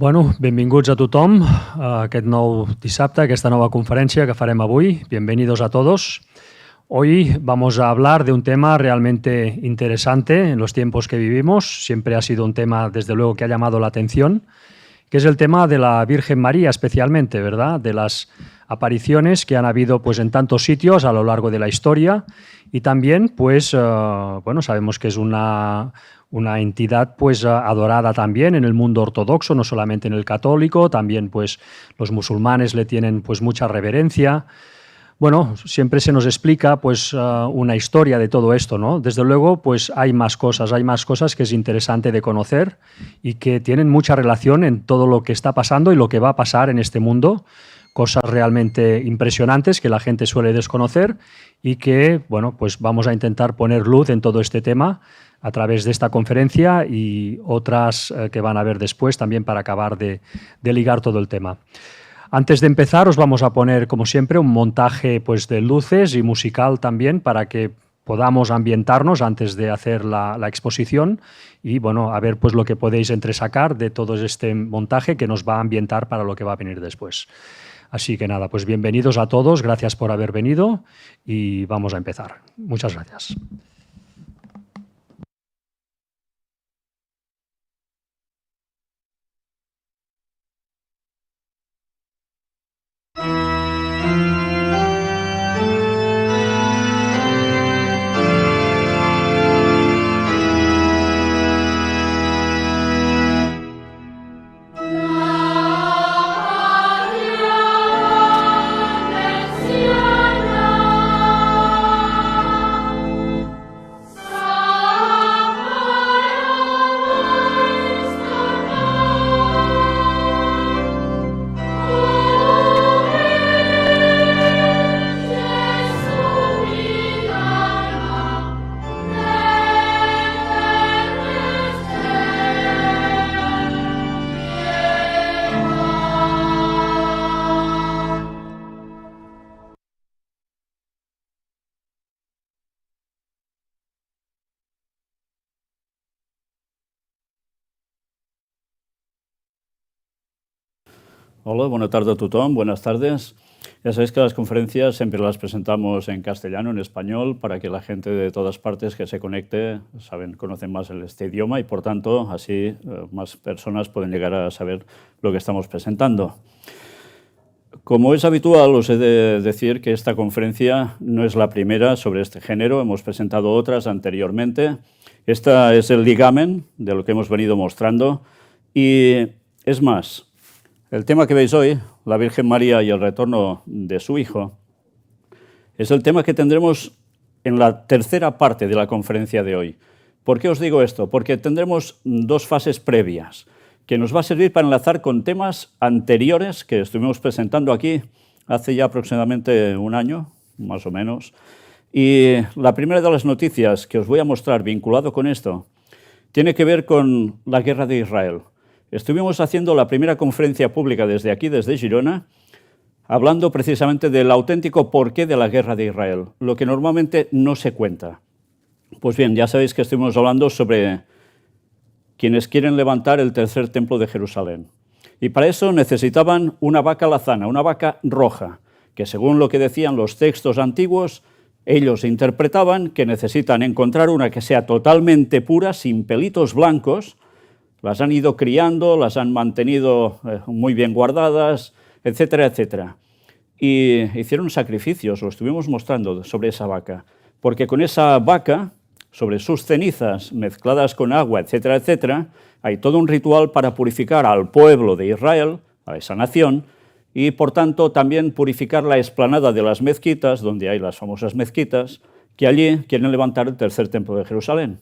Bueno, benvinguts a tothom a aquest nou dissabte, a esta nova conferencia que farem avui. Bienvenidos a todos. Hoy vamos a hablar de un tema realmente interesante en los tiempos que vivimos. Siempre ha sido un tema, desde luego, que ha llamado la atención, que es el tema de la Virgen María especialmente, ¿verdad? De las apariciones que han habido pues, en tantos sitios a lo largo de la historia y también, pues, bueno, sabemos que es una entidad pues adorada también en el mundo ortodoxo, no solamente en el católico, también pues los musulmanes le tienen pues mucha reverencia. Bueno, siempre se nos explica pues una historia de todo esto, ¿no? Desde luego, pues hay más cosas que es interesante de conocer y que tienen mucha relación en todo lo que está pasando y lo que va a pasar en este mundo, cosas realmente impresionantes que la gente suele desconocer y que, bueno, pues vamos a intentar poner luz en todo este tema a través de esta conferencia y otras que van a haber después también para acabar de ligar todo el tema. Antes de empezar os vamos a poner, como siempre, un montaje pues, de luces y musical también para que podamos ambientarnos antes de hacer la exposición y bueno, a ver pues, lo que podéis entresacar de todo este montaje que nos va a ambientar para lo que va a venir después. Así que nada, pues bienvenidos a todos, gracias por haber venido y vamos a empezar. Muchas gracias. Hola, buenas tardes a tothom, buenas tardes. Ya sabéis que las conferencias siempre las presentamos en castellano, en español, para que la gente de todas partes que se conecte conocen más este idioma y, por tanto, así más personas pueden llegar a saber lo que estamos presentando. Como es habitual, os he de decir que esta conferencia no es la primera sobre este género, hemos presentado otras anteriormente. Esta es el ligamen de lo que hemos venido mostrando y es más, el tema que veis hoy, la Virgen María y el retorno de su Hijo, es el tema que tendremos en la tercera parte de la conferencia de hoy. ¿Por qué os digo esto? Porque tendremos dos fases previas que nos va a servir para enlazar con temas anteriores que estuvimos presentando aquí hace ya aproximadamente un año, más o menos. Y la primera de las noticias que os voy a mostrar vinculado con esto tiene que ver con la guerra de Israel. Estuvimos haciendo la primera conferencia pública desde aquí, desde Girona, hablando precisamente del auténtico porqué de la guerra de Israel, lo que normalmente no se cuenta. Pues bien, ya sabéis que estuvimos hablando sobre quienes quieren levantar el tercer templo de Jerusalén. Y para eso necesitaban una vaca lazana, una vaca roja, que según lo que decían los textos antiguos, ellos interpretaban que necesitan encontrar una que sea totalmente pura, sin pelitos blancos. Las han ido criando, las han mantenido muy bien guardadas, etcétera, etcétera. Y hicieron sacrificios, lo estuvimos mostrando sobre esa vaca, porque con esa vaca, sobre sus cenizas mezcladas con agua, etcétera, etcétera, hay todo un ritual para purificar al pueblo de Israel, a esa nación, y por tanto también purificar la explanada de las mezquitas, donde hay las famosas mezquitas, que allí quieren levantar el tercer templo de Jerusalén.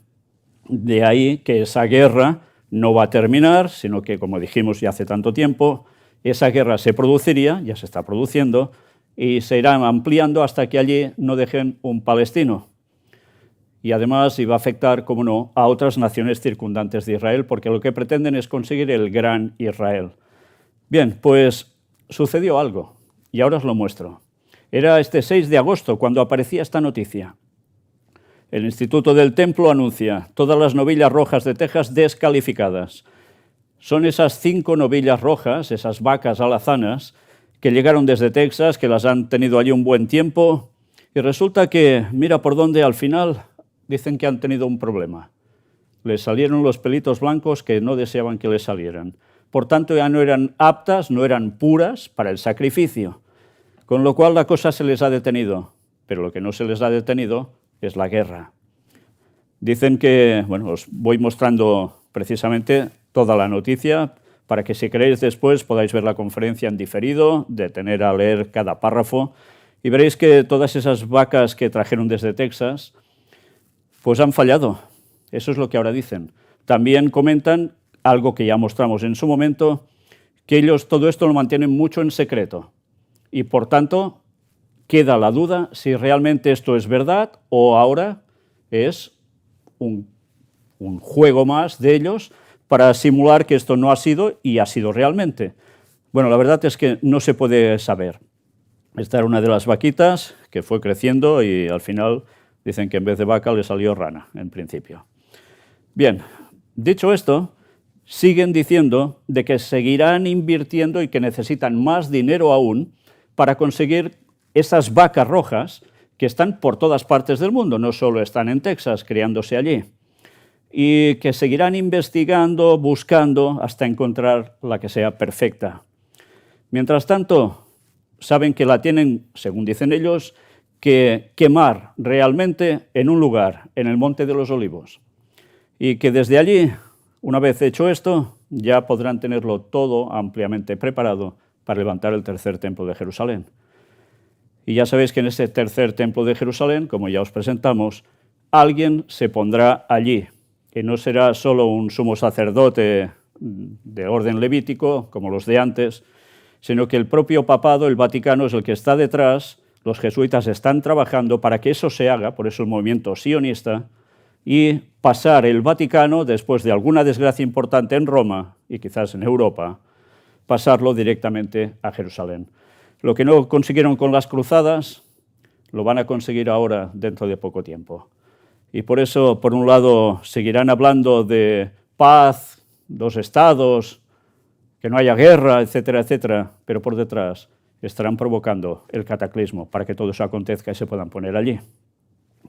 De ahí que esa guerra no va a terminar, sino que, como dijimos ya hace tanto tiempo, esa guerra se produciría, ya se está produciendo, y se irá ampliando hasta que allí no dejen un palestino. Y además iba a afectar, como no, a otras naciones circundantes de Israel, porque lo que pretenden es conseguir el gran Israel. Bien, pues sucedió algo, y ahora os lo muestro. Era este 6 de agosto cuando aparecía esta noticia. El Instituto del Templo anuncia todas las novillas rojas de Texas descalificadas. son esas 5 novillas rojas, esas vacas alazanas, que llegaron desde Texas, que las han tenido allí un buen tiempo, y resulta que, mira por dónde al final, dicen que han tenido un problema. Les salieron los pelitos blancos que no deseaban que les salieran. Por tanto, ya no eran aptas, no eran puras para el sacrificio. Con lo cual la cosa se les ha detenido, pero lo que no se les ha detenido es la guerra. Dicen que, bueno, os voy mostrando precisamente toda la noticia para que si queréis después podáis ver la conferencia en diferido, detener a leer cada párrafo y veréis que todas esas vacas que trajeron desde Texas pues han fallado. Eso es lo que ahora dicen. También comentan algo que ya mostramos en su momento, que ellos todo esto lo mantienen mucho en secreto y por tanto queda la duda si realmente esto es verdad o ahora es un juego más de ellos para simular que esto no ha sido y ha sido realmente. Bueno, la verdad es que no se puede saber. Esta era una de las vaquitas que fue creciendo y al final dicen que en vez de vaca le salió rana, en principio. Bien, dicho esto, siguen diciendo de que seguirán invirtiendo y que necesitan más dinero aún para conseguir esas vacas rojas que están por todas partes del mundo, no solo están en Texas, criándose allí, y que seguirán investigando, buscando, hasta encontrar la que sea perfecta. Mientras tanto, saben que la tienen, según dicen ellos, que quemar realmente en un lugar, en el Monte de los Olivos, y que desde allí, una vez hecho esto, ya podrán tenerlo todo ampliamente preparado para levantar el tercer templo de Jerusalén. Y ya sabéis que en ese tercer templo de Jerusalén, como ya os presentamos, alguien se pondrá allí, que no será solo un sumo sacerdote de orden levítico, como los de antes, sino que el propio papado, el Vaticano, es el que está detrás. Los jesuitas están trabajando para que eso se haga, por eso el movimiento sionista, y pasar el Vaticano, después de alguna desgracia importante en Roma y quizás en Europa, pasarlo directamente a Jerusalén. Lo que no consiguieron con las cruzadas, lo van a conseguir ahora dentro de poco tiempo. Y por eso, por un lado, seguirán hablando de paz, 2 estados, que no haya guerra, etcétera, etcétera, pero por detrás estarán provocando el cataclismo para que todo eso acontezca y se puedan poner allí.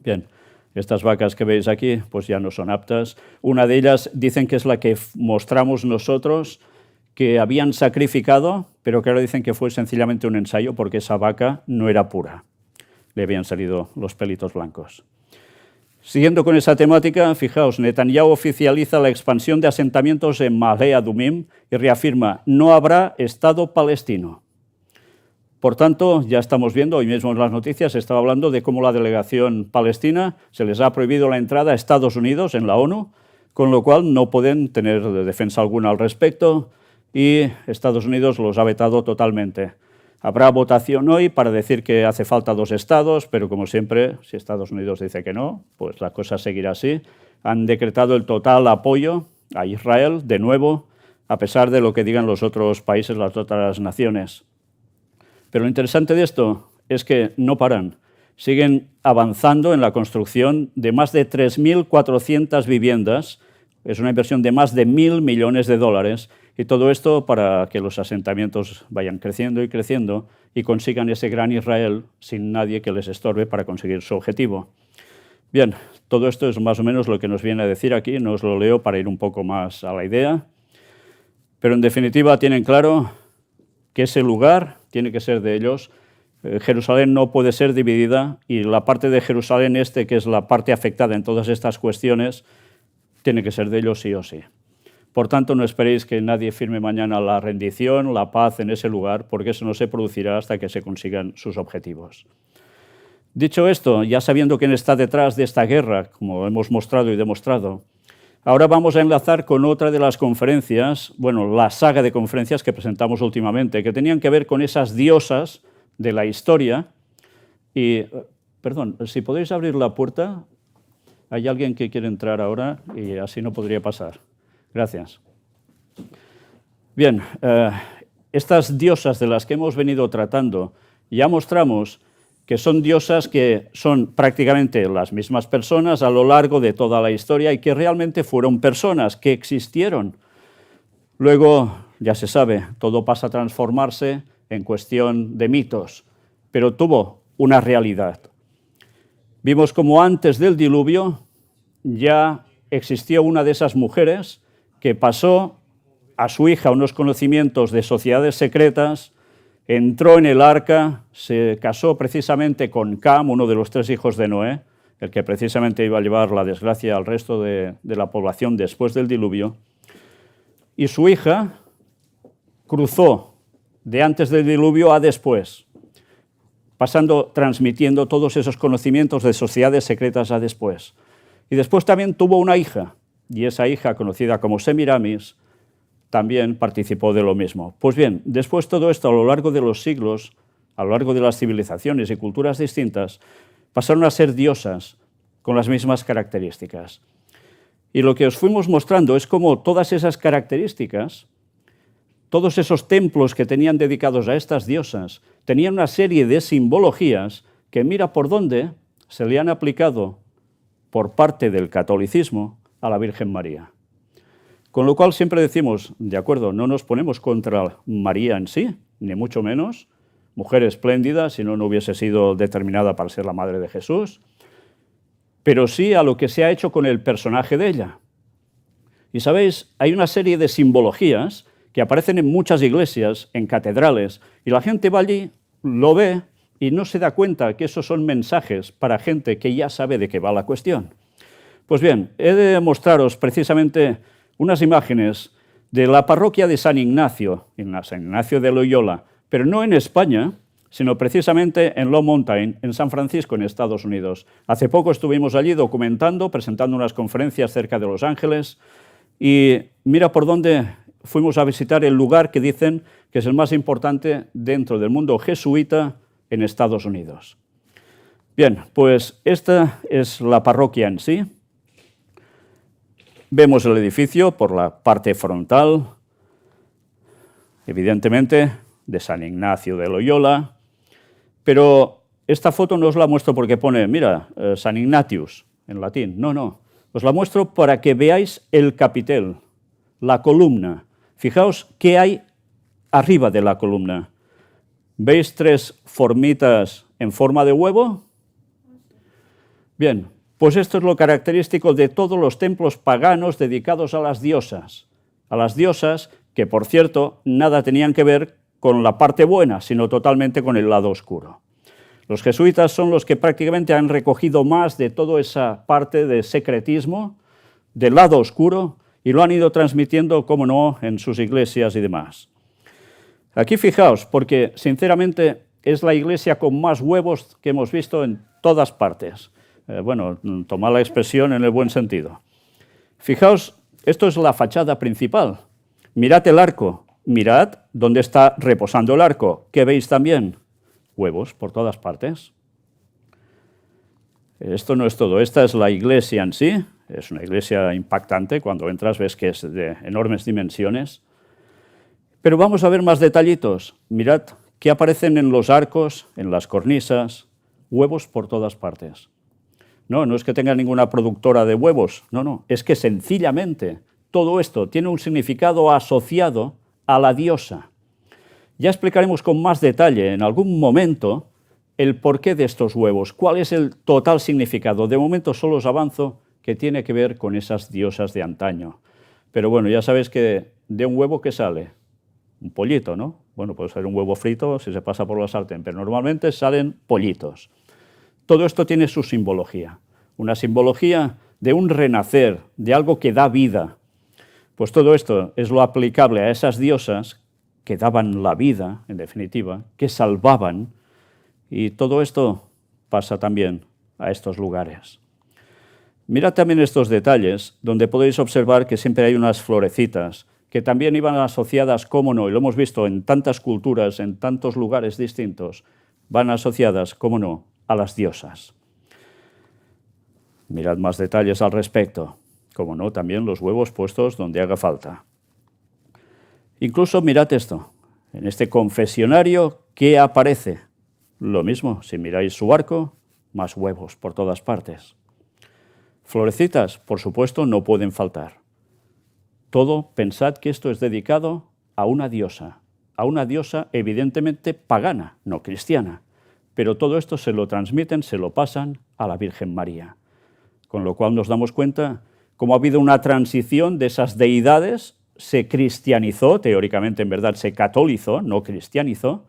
Bien, estas vacas que veis aquí pues ya no son aptas. Una de ellas dicen que es la que mostramos nosotros, que habían sacrificado, pero que ahora dicen que fue sencillamente un ensayo porque esa vaca no era pura. Le habían salido los pelitos blancos. Siguiendo con esa temática, fijaos, Netanyahu oficializa la expansión de asentamientos en Ma'ale Adumim y reafirma, no habrá Estado palestino. Por tanto, ya estamos viendo, hoy mismo en las noticias se estaba hablando de cómo la delegación palestina se les ha prohibido la entrada a Estados Unidos en la ONU, con lo cual no pueden tener defensa alguna al respecto y Estados Unidos los ha vetado totalmente. Habrá votación hoy para decir que hace falta 2 estados, pero como siempre, si Estados Unidos dice que no, pues la cosa seguirá así. Han decretado el total apoyo a Israel, de nuevo, a pesar de lo que digan los otros países, las otras naciones. Pero lo interesante de esto es que no paran. Siguen avanzando en la construcción de más de 3.400 viviendas. Es una inversión de más de 1.000 millones de dólares. Y todo esto para que los asentamientos vayan creciendo y creciendo y consigan ese gran Israel sin nadie que les estorbe para conseguir su objetivo. Bien, todo esto es más o menos lo que nos viene a decir aquí. No os lo leo para ir un poco más a la idea. Pero en definitiva tienen claro que ese lugar tiene que ser de ellos. Jerusalén no puede ser dividida y la parte de Jerusalén este, que es la parte afectada en todas estas cuestiones, tiene que ser de ellos sí o sí. Por tanto, no esperéis que nadie firme mañana la rendición, la paz en ese lugar, porque eso no se producirá hasta que se consigan sus objetivos. Dicho esto, ya sabiendo quién está detrás de esta guerra, como hemos mostrado y demostrado, ahora vamos a enlazar con otra de las conferencias, bueno, la saga de conferencias que presentamos últimamente, que tenían que ver con esas diosas de la historia. Y, perdón, si podéis abrir la puerta, hay alguien que quiere entrar ahora y así no podría pasar. Gracias. Bien, estas diosas de las que hemos venido tratando, ya mostramos que son diosas que son prácticamente las mismas personas a lo largo de toda la historia y que realmente fueron personas que existieron. Luego, ya se sabe, todo pasa a transformarse en cuestión de mitos, pero tuvo una realidad. Vimos como antes del diluvio ya existió una de esas mujeres que pasó a su hija unos conocimientos de sociedades secretas, entró en el arca, se casó precisamente con Cam, uno de los 3 hijos de Noé, el que precisamente iba a llevar la desgracia al resto de la población después del diluvio, y su hija cruzó de antes del diluvio a después, transmitiendo todos esos conocimientos de sociedades secretas a después. Y después también tuvo una hija, y esa hija, conocida como Semiramis, también participó de lo mismo. Pues bien, después todo esto a lo largo de los siglos, a lo largo de las civilizaciones y culturas distintas, pasaron a ser diosas con las mismas características. Y lo que os fuimos mostrando es cómo todas esas características, todos esos templos que tenían dedicados a estas diosas, tenían una serie de simbologías que mira por dónde se le han aplicado por parte del catolicismo a la Virgen María. Con lo cual siempre decimos, de acuerdo, no nos ponemos contra María en sí, ni mucho menos, mujer espléndida, si no, no hubiese sido determinada para ser la madre de Jesús, pero sí a lo que se ha hecho con el personaje de ella. Y sabéis, hay una serie de simbologías que aparecen en muchas iglesias, en catedrales, y la gente va allí, lo ve y no se da cuenta que esos son mensajes para gente que ya sabe de qué va la cuestión. Pues bien, he de mostraros precisamente unas imágenes de la parroquia de San Ignacio, en San Ignacio de Loyola, pero no en España, sino precisamente en Long Mountain, en San Francisco, en Estados Unidos. Hace poco estuvimos allí documentando, presentando unas conferencias cerca de Los Ángeles, y mira por dónde fuimos a visitar el lugar que dicen que es el más importante dentro del mundo jesuita en Estados Unidos. Bien, pues esta es la parroquia en sí. Vemos el edificio por la parte frontal, evidentemente de San Ignacio de Loyola, pero esta foto no os la muestro porque pone, mira, San Ignatius en latín. No, os la muestro para que veáis el capitel, la columna. Fijaos qué hay arriba de la columna. ¿Veis 3 formitas en forma de huevo? Bien, pues esto es lo característico de todos los templos paganos dedicados a las diosas que, por cierto, nada tenían que ver con la parte buena, sino totalmente con el lado oscuro. Los jesuitas son los que prácticamente han recogido más de toda esa parte de secretismo, del lado oscuro, y lo han ido transmitiendo, como no, en sus iglesias y demás. Aquí fijaos, porque sinceramente es la iglesia con más huevos que hemos visto en todas partes. Bueno, tomad la expresión en el buen sentido. Fijaos, esto es la fachada principal. Mirad el arco, mirad dónde está reposando el arco. ¿Qué veis también? Huevos por todas partes. Esto no es todo, esta es la iglesia en sí. Es una iglesia impactante, cuando entras ves que es de enormes dimensiones. Pero vamos a ver más detallitos. Mirad qué aparecen en los arcos, en las cornisas, huevos por todas partes. No es que tenga ninguna productora de huevos, no, es que sencillamente todo esto tiene un significado asociado a la diosa. Ya explicaremos con más detalle en algún momento el porqué de estos huevos, cuál es el total significado. De momento solo os avanzo que tiene que ver con esas diosas de antaño. Pero bueno, ya sabéis que de un huevo, ¿qué sale? Un pollito, ¿no? Bueno, puede ser un huevo frito si se pasa por la sartén, pero normalmente salen pollitos. Todo esto tiene su simbología, una simbología de un renacer, de algo que da vida. Pues todo esto es lo aplicable a esas diosas que daban la vida, en definitiva, que salvaban, y todo esto pasa también a estos lugares. Mirad también estos detalles, donde podéis observar que siempre hay unas florecitas, que también iban asociadas, cómo no, y lo hemos visto en tantas culturas, en tantos lugares distintos, van asociadas, cómo no, a las diosas. Mirad más detalles al respecto, como no, también los huevos puestos donde haga falta. Incluso mirad esto, en este confesionario, ¿qué aparece? Lo mismo, si miráis su arco, más huevos por todas partes. Florecitas, por supuesto, no pueden faltar. Todo, pensad que esto es dedicado a una diosa evidentemente pagana, no cristiana, pero todo esto se lo transmiten, se lo pasan a la Virgen María. Con lo cual nos damos cuenta cómo ha habido una transición de esas deidades, se cristianizó, teóricamente en verdad se catolizó, no cristianizó,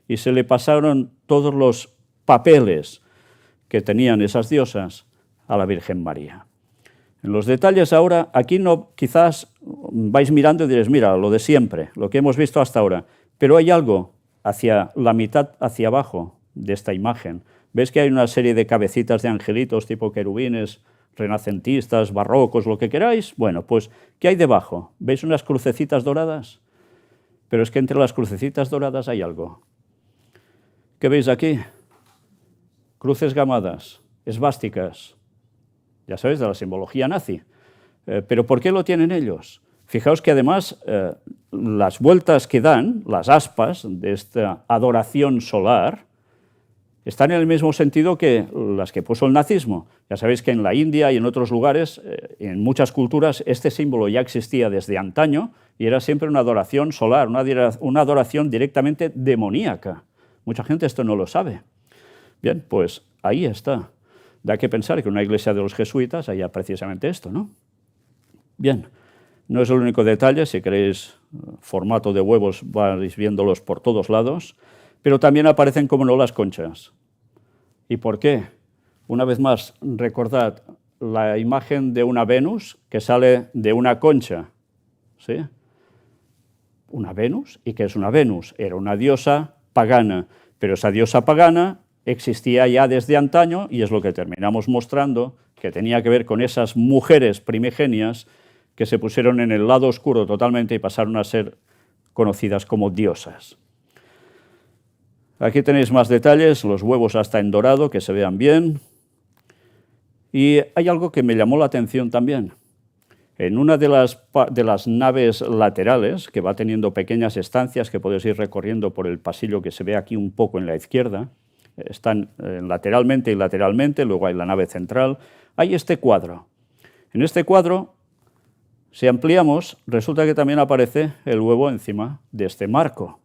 y se le pasaron todos los papeles que tenían esas diosas a la Virgen María. En los detalles ahora, aquí no, quizás vais mirando y diréis, mira, lo de siempre, lo que hemos visto hasta ahora, pero hay algo hacia la mitad, hacia abajo de esta imagen. ¿Ves que hay una serie de cabecitas de angelitos tipo querubines, renacentistas, barrocos, lo que queráis? Bueno, pues, ¿qué hay debajo? ¿Veis unas crucecitas doradas? Pero es que entre las crucecitas doradas hay algo. ¿Qué veis aquí? Cruces gamadas, esvásticas, ya sabéis, de la simbología nazi. ¿Pero por qué lo tienen ellos? Fijaos que además las vueltas que dan, las aspas de esta adoración solar, están en el mismo sentido que las que puso el nazismo. Ya sabéis que en la India y en otros lugares, en muchas culturas, este símbolo ya existía desde antaño y era siempre una adoración solar, una adoración directamente demoníaca. Mucha gente esto no lo sabe. Bien, pues ahí está. Da que pensar que una iglesia de los jesuitas haya precisamente esto, ¿no? Bien, no es el único detalle, si queréis formato de huevos vais viéndolos por todos lados, pero también aparecen, como no, las conchas. ¿Y por qué? Una vez más, recordad la imagen de una Venus que sale de una concha, ¿sí? Una Venus, ¿y qué es una Venus? Era una diosa pagana, pero esa diosa pagana existía ya desde antaño y es lo que terminamos mostrando, que tenía que ver con esas mujeres primigenias que se pusieron en el lado oscuro totalmente y pasaron a ser conocidas como diosas. Aquí tenéis más detalles, los huevos hasta en dorado, que se vean bien. Y hay algo que me llamó la atención también. En una de las naves laterales, que va teniendo pequeñas estancias que podéis ir recorriendo por el pasillo que se ve aquí un poco en la izquierda, están lateralmente y lateralmente, luego hay la nave central, hay este cuadro. En este cuadro, si ampliamos, resulta que también aparece el huevo encima de este marco.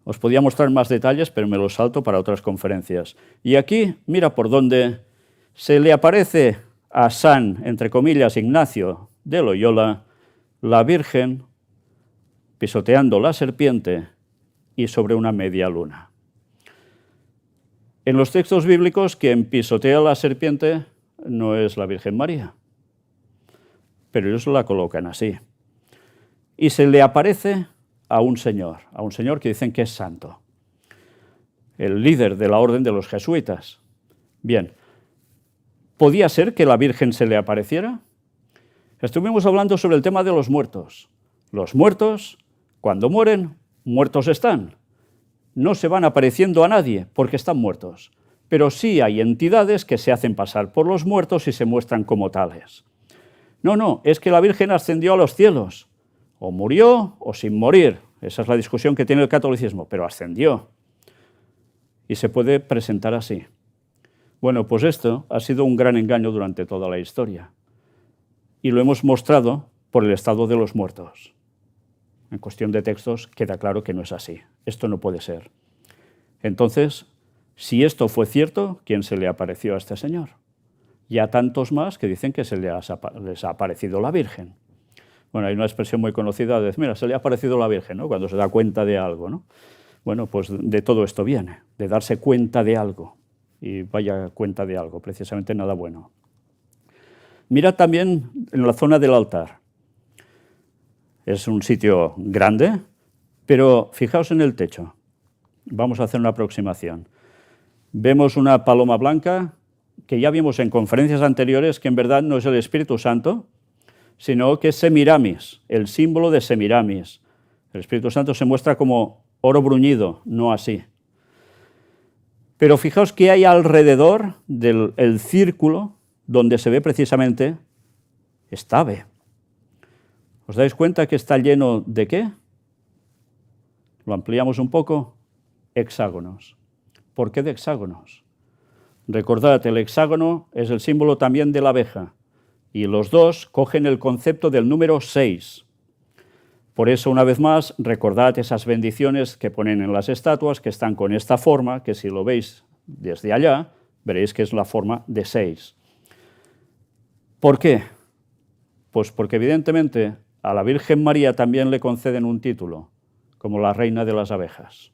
Os podía mostrar más detalles, pero me los salto para otras conferencias. Y aquí, mira por dónde se le aparece a San, entre comillas, Ignacio de Loyola, la Virgen pisoteando la serpiente y sobre una media luna. En los textos bíblicos, quien pisotea la serpiente no es la Virgen María, pero ellos la colocan así. Y se le aparece a un señor que dicen que es santo, el líder de la orden de los jesuitas. Bien, ¿podía ser que la Virgen se le apareciera? Estuvimos hablando sobre el tema de los muertos. Los muertos, cuando mueren, muertos están. No se van apareciendo a nadie porque están muertos, pero sí hay entidades que se hacen pasar por los muertos y se muestran como tales. No, es que la Virgen ascendió a los cielos, o murió o sin morir, esa es la discusión que tiene el catolicismo, pero ascendió y se puede presentar así. Bueno, pues esto ha sido un gran engaño durante toda la historia y lo hemos mostrado por el estado de los muertos. En cuestión de textos queda claro que no es así. Esto no puede ser. Entonces, si esto fue cierto, ¿quién se le apareció a este señor? Y a tantos más que dicen que les ha aparecido la Virgen. Bueno, hay una expresión muy conocida de decir, mira, se le ha aparecido la Virgen, ¿no? Cuando se da cuenta de algo, ¿no? Bueno, pues de todo esto viene, de darse cuenta de algo. Y vaya cuenta de algo, precisamente nada bueno. Mirad también en la zona del altar. Es un sitio grande, pero fijaos en el techo. Vamos a hacer una aproximación. Vemos una paloma blanca que ya vimos en conferencias anteriores que en verdad no es el Espíritu Santo, sino que es Semiramis, el símbolo de Semiramis. El Espíritu Santo se muestra como oro bruñido, no así. Pero fijaos que hay alrededor del círculo donde se ve precisamente esta ave. ¿Os dais cuenta que está lleno de qué? Lo ampliamos un poco. Hexágonos. ¿Por qué de hexágonos? Recordad, el hexágono es el símbolo también de la abeja, y los dos cogen el concepto del número 6. Por eso, una vez más, recordad esas bendiciones que ponen en las estatuas, que están con esta forma, que si lo veis desde allá, veréis que es la forma de 6. ¿Por qué? Pues porque evidentemente a la Virgen María también le conceden un título, como la reina de las abejas.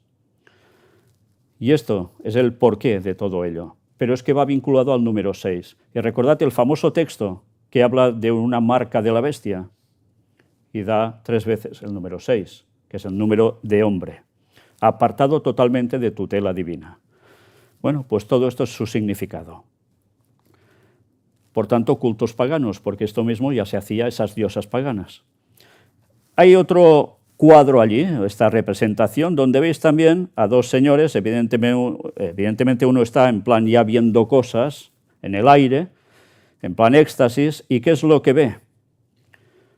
Y esto es el porqué de todo ello. Pero es que va vinculado al número 6. Y recordad el famoso texto que habla de una marca de la bestia y da 3 veces el número 6, que es el número de hombre, apartado totalmente de tutela divina. Bueno, pues todo esto es su significado. Por tanto, cultos paganos, porque esto mismo ya se hacía a esas diosas paganas. Hay otro cuadro allí, esta representación, donde veis también a dos señores, evidentemente uno está en plan ya viendo cosas en el aire, en plan éxtasis, ¿y qué es lo que ve?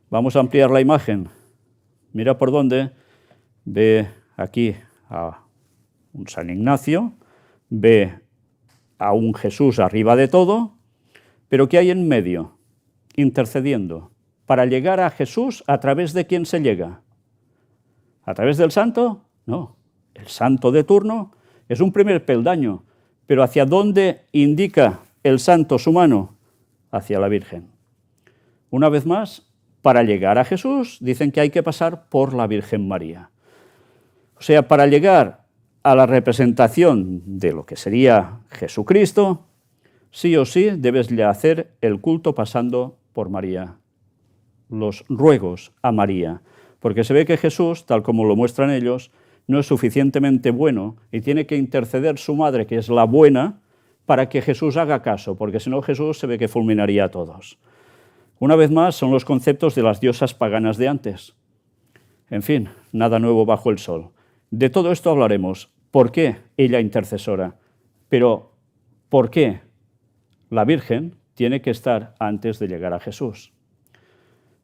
Vamos a ampliar la imagen. Mira por dónde. Ve aquí a un San Ignacio, ve a un Jesús arriba de todo, pero ¿qué hay en medio? Intercediendo. Para llegar a Jesús, ¿a través de quién se llega? ¿A través del santo? No. El santo de turno es un primer peldaño, pero ¿hacia dónde indica el santo su mano? Hacia la Virgen. Una vez más, para llegar a Jesús, dicen que hay que pasar por la Virgen María. O sea, para llegar a la representación de lo que sería Jesucristo, sí o sí debes hacer el culto pasando por María, los ruegos a María, porque se ve que Jesús, tal como lo muestran ellos, no es suficientemente bueno y tiene que interceder su madre, que es la buena, para que Jesús haga caso, porque si no Jesús se ve que fulminaría a todos. Una vez más, son los conceptos de las diosas paganas de antes. En fin, nada nuevo bajo el sol. De todo esto hablaremos. ¿Por qué ella intercesora? Pero, ¿por qué la Virgen tiene que estar antes de llegar a Jesús?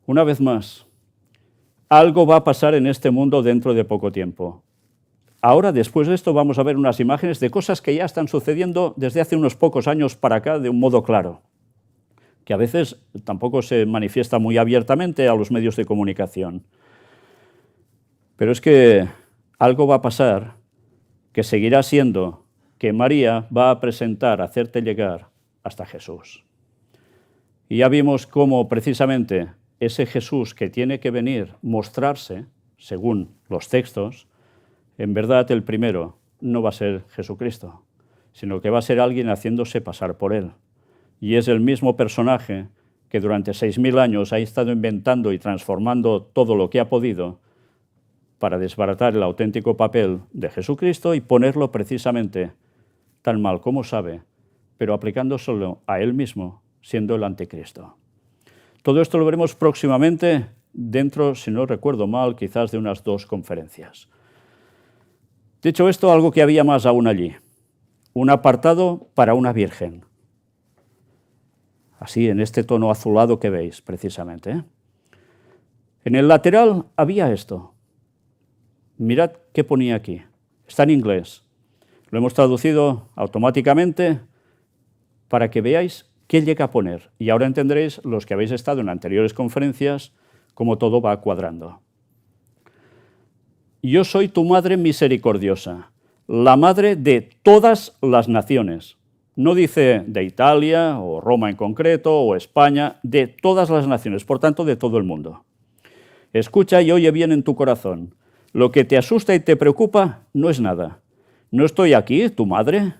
Una vez más, algo va a pasar en este mundo dentro de poco tiempo. Ahora, después de esto, vamos a ver unas imágenes de cosas que ya están sucediendo desde hace unos pocos años para acá de un modo claro, que a veces tampoco se manifiesta muy abiertamente a los medios de comunicación. Pero es que algo va a pasar que seguirá siendo que María va a presentar, hacerte llegar hasta Jesús. Y ya vimos cómo precisamente ese Jesús que tiene que venir, mostrarse, según los textos, en verdad el primero no va a ser Jesucristo, sino que va a ser alguien haciéndose pasar por él. Y es el mismo personaje que durante 6.000 años ha estado inventando y transformando todo lo que ha podido para desbaratar el auténtico papel de Jesucristo y ponerlo precisamente tan mal como sabe, pero aplicándoselo a él mismo, siendo el anticristo. Todo esto lo veremos próximamente dentro, si no recuerdo mal, quizás de unas 2 conferencias. Dicho esto, algo que había más aún allí, un apartado para una virgen. Así, en este tono azulado que veis, precisamente, ¿eh? En el lateral había esto. Mirad qué ponía aquí. Está en inglés. Lo hemos traducido automáticamente para que veáis qué llega a poner. Y ahora entenderéis, los que habéis estado en anteriores conferencias, cómo todo va cuadrando. Yo soy tu madre misericordiosa, la madre de todas las naciones. No dice de Italia o Roma en concreto o España, de todas las naciones, por tanto de todo el mundo. Escucha y oye bien en tu corazón. Lo que te asusta y te preocupa no es nada. ¿No estoy aquí, tu madre?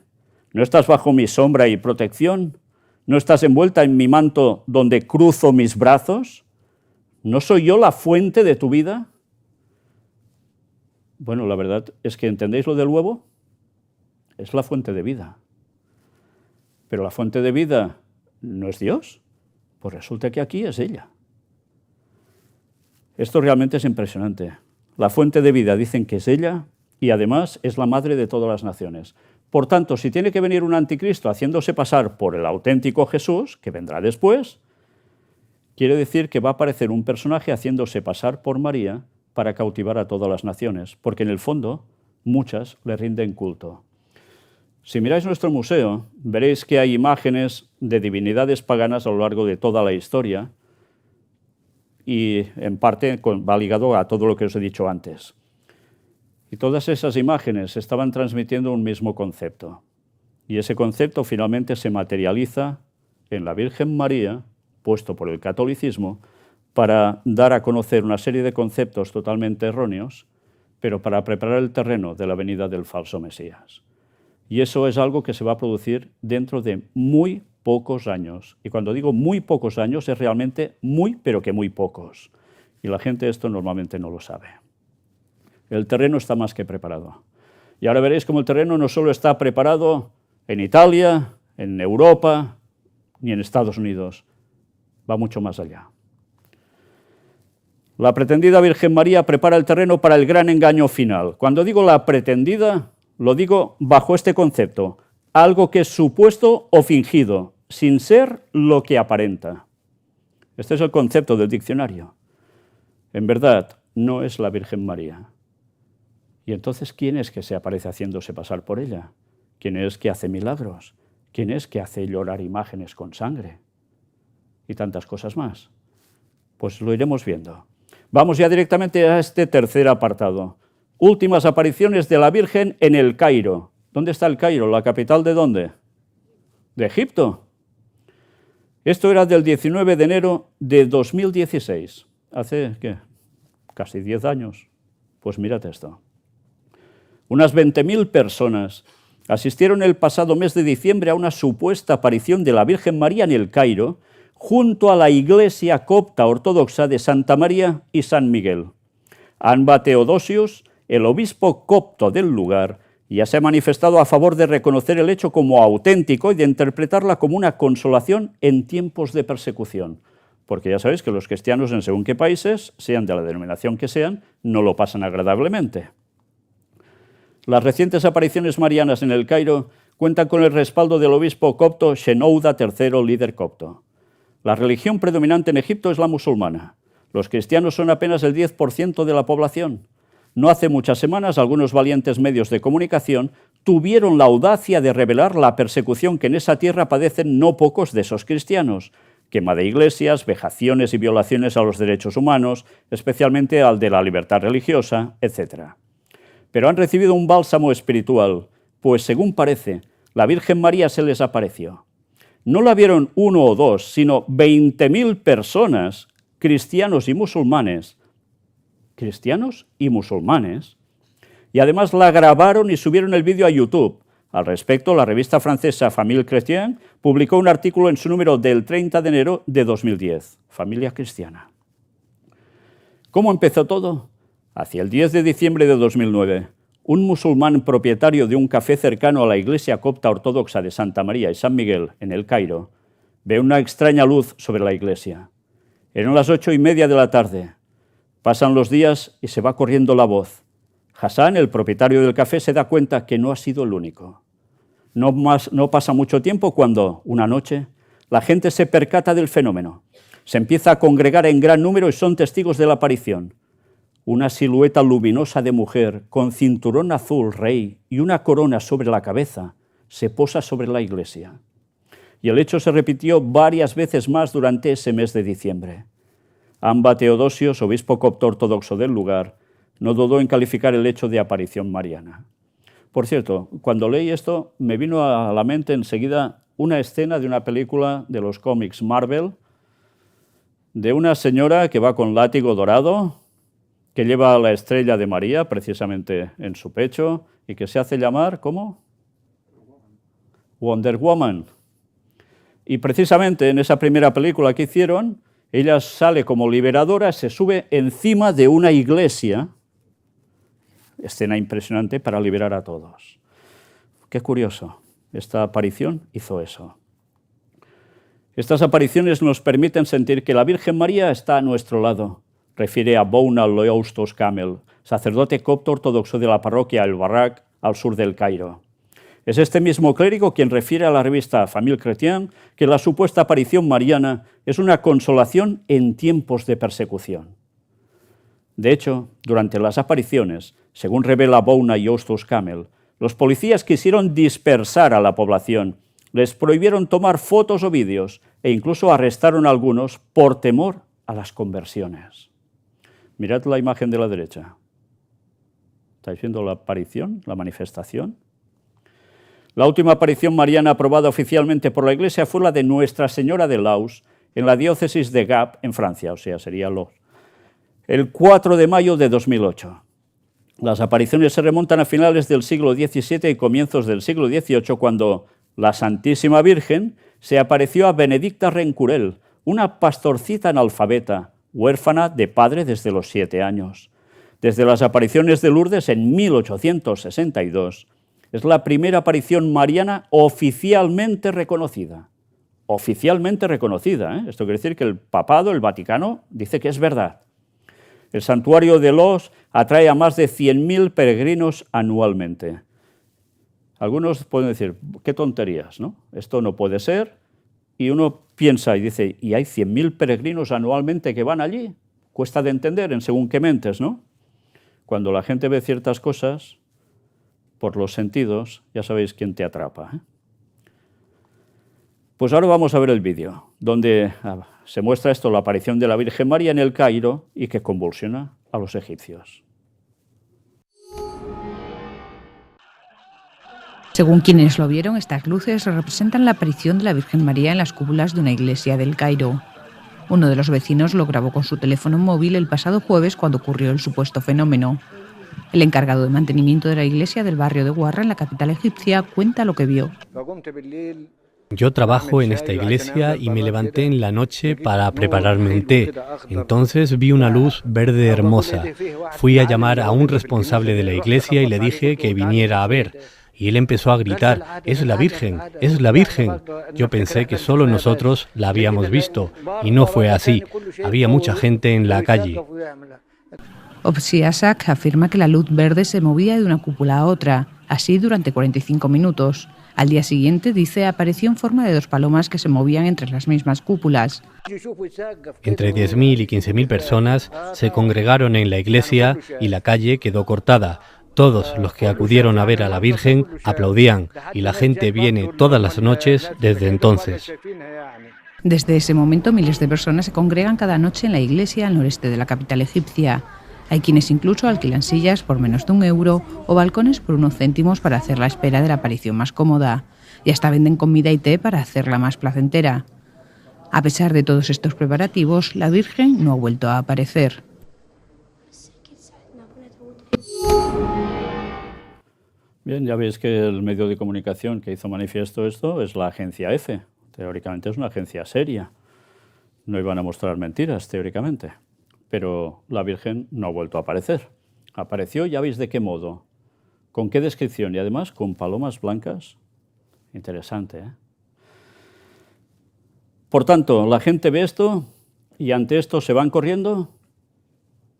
¿No estás bajo mi sombra y protección? ¿No estás envuelta en mi manto donde cruzo mis brazos? ¿No soy yo la fuente de tu vida? Bueno, la verdad es que ¿entendéis lo del huevo? Es la fuente de vida. Pero la fuente de vida no es Dios. Pues resulta que aquí es ella. Esto realmente es impresionante. La fuente de vida dicen que es ella y además es la madre de todas las naciones. Por tanto, si tiene que venir un anticristo haciéndose pasar por el auténtico Jesús, que vendrá después, quiere decir que va a aparecer un personaje haciéndose pasar por María para cautivar a todas las naciones, porque en el fondo muchas le rinden culto. Si miráis nuestro museo, veréis que hay imágenes de divinidades paganas a lo largo de toda la historia y, en parte, va ligado a todo lo que os he dicho antes. Y todas esas imágenes estaban transmitiendo un mismo concepto. Y ese concepto finalmente se materializa en la Virgen María, puesto por el catolicismo, para dar a conocer una serie de conceptos totalmente erróneos, pero para preparar el terreno de la venida del falso Mesías. Y eso es algo que se va a producir dentro de muy pocos años. Y cuando digo muy pocos años, es realmente muy, pero que muy pocos. Y la gente esto normalmente no lo sabe. El terreno está más que preparado. Y ahora veréis cómo el terreno no solo está preparado en Italia, en Europa, ni en Estados Unidos. Va mucho más allá. La pretendida Virgen María prepara el terreno para el gran engaño final. Cuando digo la pretendida, lo digo bajo este concepto, algo que es supuesto o fingido, sin ser lo que aparenta. Este es el concepto del diccionario. En verdad, no es la Virgen María. ¿Y entonces quién es que se aparece haciéndose pasar por ella? ¿Quién es que hace milagros? ¿Quién es que hace llorar imágenes con sangre? Y tantas cosas más. Pues lo iremos viendo. Vamos ya directamente a este tercer apartado. Últimas apariciones de la Virgen en el Cairo. ¿Dónde está el Cairo? ¿La capital de dónde? De Egipto. Esto era del 19 de enero de 2016. Hace, ¿qué? Casi 10 años. Pues mírate esto. Unas 20.000 personas asistieron el pasado mes de diciembre a una supuesta aparición de la Virgen María en el Cairo, junto a la iglesia copta ortodoxa de Santa María y San Miguel. Amba Theodosius, el obispo copto del lugar, ya se ha manifestado a favor de reconocer el hecho como auténtico y de interpretarla como una consolación en tiempos de persecución. Porque ya sabéis que los cristianos en según qué países, sean de la denominación que sean, no lo pasan agradablemente. Las recientes apariciones marianas en el Cairo cuentan con el respaldo del obispo copto Shenouda III, líder copto. La religión predominante en Egipto es la musulmana. Los cristianos son apenas el 10% de la población. No hace muchas semanas, algunos valientes medios de comunicación tuvieron la audacia de revelar la persecución que en esa tierra padecen no pocos de esos cristianos. Quema de iglesias, vejaciones y violaciones a los derechos humanos, especialmente al de la libertad religiosa, etc. Pero han recibido un bálsamo espiritual, pues según parece, la Virgen María se les apareció. No la vieron uno o dos, sino 20.000 personas, cristianos y musulmanes, y además la grabaron y subieron el vídeo a YouTube. Al respecto, la revista francesa Famille Chrétienne publicó un artículo en su número del 30 de enero de 2010, Familia Cristiana. ¿Cómo empezó todo? Hacia el 10 de diciembre de 2009, un musulmán propietario de un café cercano a la iglesia copta ortodoxa de Santa María y San Miguel, en el Cairo, ve una extraña luz sobre la iglesia. Eran las 8:30 de la tarde. Pasan los días y se va corriendo la voz. Hassan, el propietario del café, se da cuenta que no ha sido el único. No pasa mucho tiempo cuando, una noche, la gente se percata del fenómeno. Se empieza a congregar en gran número y son testigos de la aparición. Una silueta luminosa de mujer, con cinturón azul rey y una corona sobre la cabeza, se posa sobre la iglesia. Y el hecho se repitió varias veces más durante ese mes de diciembre. Amba Theodosius, obispo copto ortodoxo del lugar, no dudó en calificar el hecho de aparición mariana. Por cierto, cuando leí esto, me vino a la mente enseguida una escena de una película de los cómics Marvel, de una señora que va con látigo dorado, que lleva la estrella de María precisamente en su pecho y que se hace llamar, ¿cómo? Wonder Woman. Y precisamente en esa primera película que hicieron, ella sale como liberadora, se sube encima de una iglesia, escena impresionante para liberar a todos. Qué curioso, esta aparición hizo eso. Estas apariciones nos permiten sentir que la Virgen María está a nuestro lado, refiere a Bouna Leoustos Kamel, sacerdote copto ortodoxo de la parroquia El Barak, al sur del Cairo. Es este mismo clérigo quien refiere a la revista Famille Chrétienne que la supuesta aparición mariana es una consolación en tiempos de persecución. De hecho, durante las apariciones, según revela Bouna Leoustos Kamel, Los policías quisieron dispersar a la población, les prohibieron tomar fotos o vídeos e incluso arrestaron a algunos por temor a las conversiones. Mirad la imagen de la derecha. ¿Estáis viendo la aparición, la manifestación? La última aparición mariana aprobada oficialmente por la Iglesia fue la de Nuestra Señora de Laus, en la diócesis de Gap, en Francia, o sea, sería Laus, el 4 de mayo de 2008. Las apariciones se remontan a finales del siglo XVII y comienzos del siglo XVIII, cuando la Santísima Virgen se apareció a Benedicta Rencurel, una pastorcita analfabeta, huérfana de padre desde los 7 años. Desde las apariciones de Lourdes en 1862, es la primera aparición mariana oficialmente reconocida. Oficialmente reconocida, ¿eh? Esto quiere decir que el papado, el Vaticano, dice que es verdad. El santuario de Laus atrae a más de 100.000 peregrinos anualmente. Algunos pueden decir, qué tonterías, ¿no? Esto no puede ser. Y uno piensa y dice, ¿y hay 100.000 peregrinos anualmente que van allí? Cuesta de entender en según qué mentes, ¿no? Cuando la gente ve ciertas cosas, por los sentidos, ya sabéis quién te atrapa, ¿eh? Pues ahora vamos a ver el vídeo, donde se muestra esto, la aparición de la Virgen María en el Cairo y que convulsiona a los egipcios. Según quienes lo vieron, estas luces representan la aparición de la Virgen María en las cúpulas de una iglesia del Cairo. Uno de los vecinos lo grabó con su teléfono móvil el pasado jueves cuando ocurrió el supuesto fenómeno. El encargado de mantenimiento de la iglesia del barrio de Guarra, en la capital egipcia, cuenta lo que vio. Yo trabajo en esta iglesia y me levanté en la noche para prepararme un té. Entonces vi una luz verde hermosa. Fui a llamar a un responsable de la iglesia y le dije que viniera a ver. Y él empezó a gritar, ¡es la Virgen! ¡Es la Virgen! Yo pensé que solo nosotros la habíamos visto, y no fue así. Había mucha gente en la calle. Opsi Asak afirma que la luz verde se movía de una cúpula a otra, así durante 45 minutos. Al día siguiente, dice, apareció en forma de 2 palomas que se movían entre las mismas cúpulas. Entre 10.000 y 15.000 personas se congregaron en la iglesia y la calle quedó cortada. Todos los que acudieron a ver a la Virgen aplaudían y la gente viene todas las noches desde entonces. Desde ese momento, miles de personas se congregan cada noche en la iglesia al noreste de la capital egipcia. Hay quienes incluso alquilan sillas por menos de €1 o balcones por unos céntimos para hacer la espera de la aparición más cómoda. Y hasta venden comida y té para hacerla más placentera. A pesar de todos estos preparativos, la Virgen no ha vuelto a aparecer. Bien, ya veis que el medio de comunicación que hizo manifiesto esto es la agencia EFE. Teóricamente es una agencia seria. No iban a mostrar mentiras, teóricamente. Pero la Virgen no ha vuelto a aparecer. Apareció, ya veis de qué modo, con qué descripción y además con palomas blancas. Interesante, ¿eh? Por tanto, la gente ve esto y ante esto se van corriendo,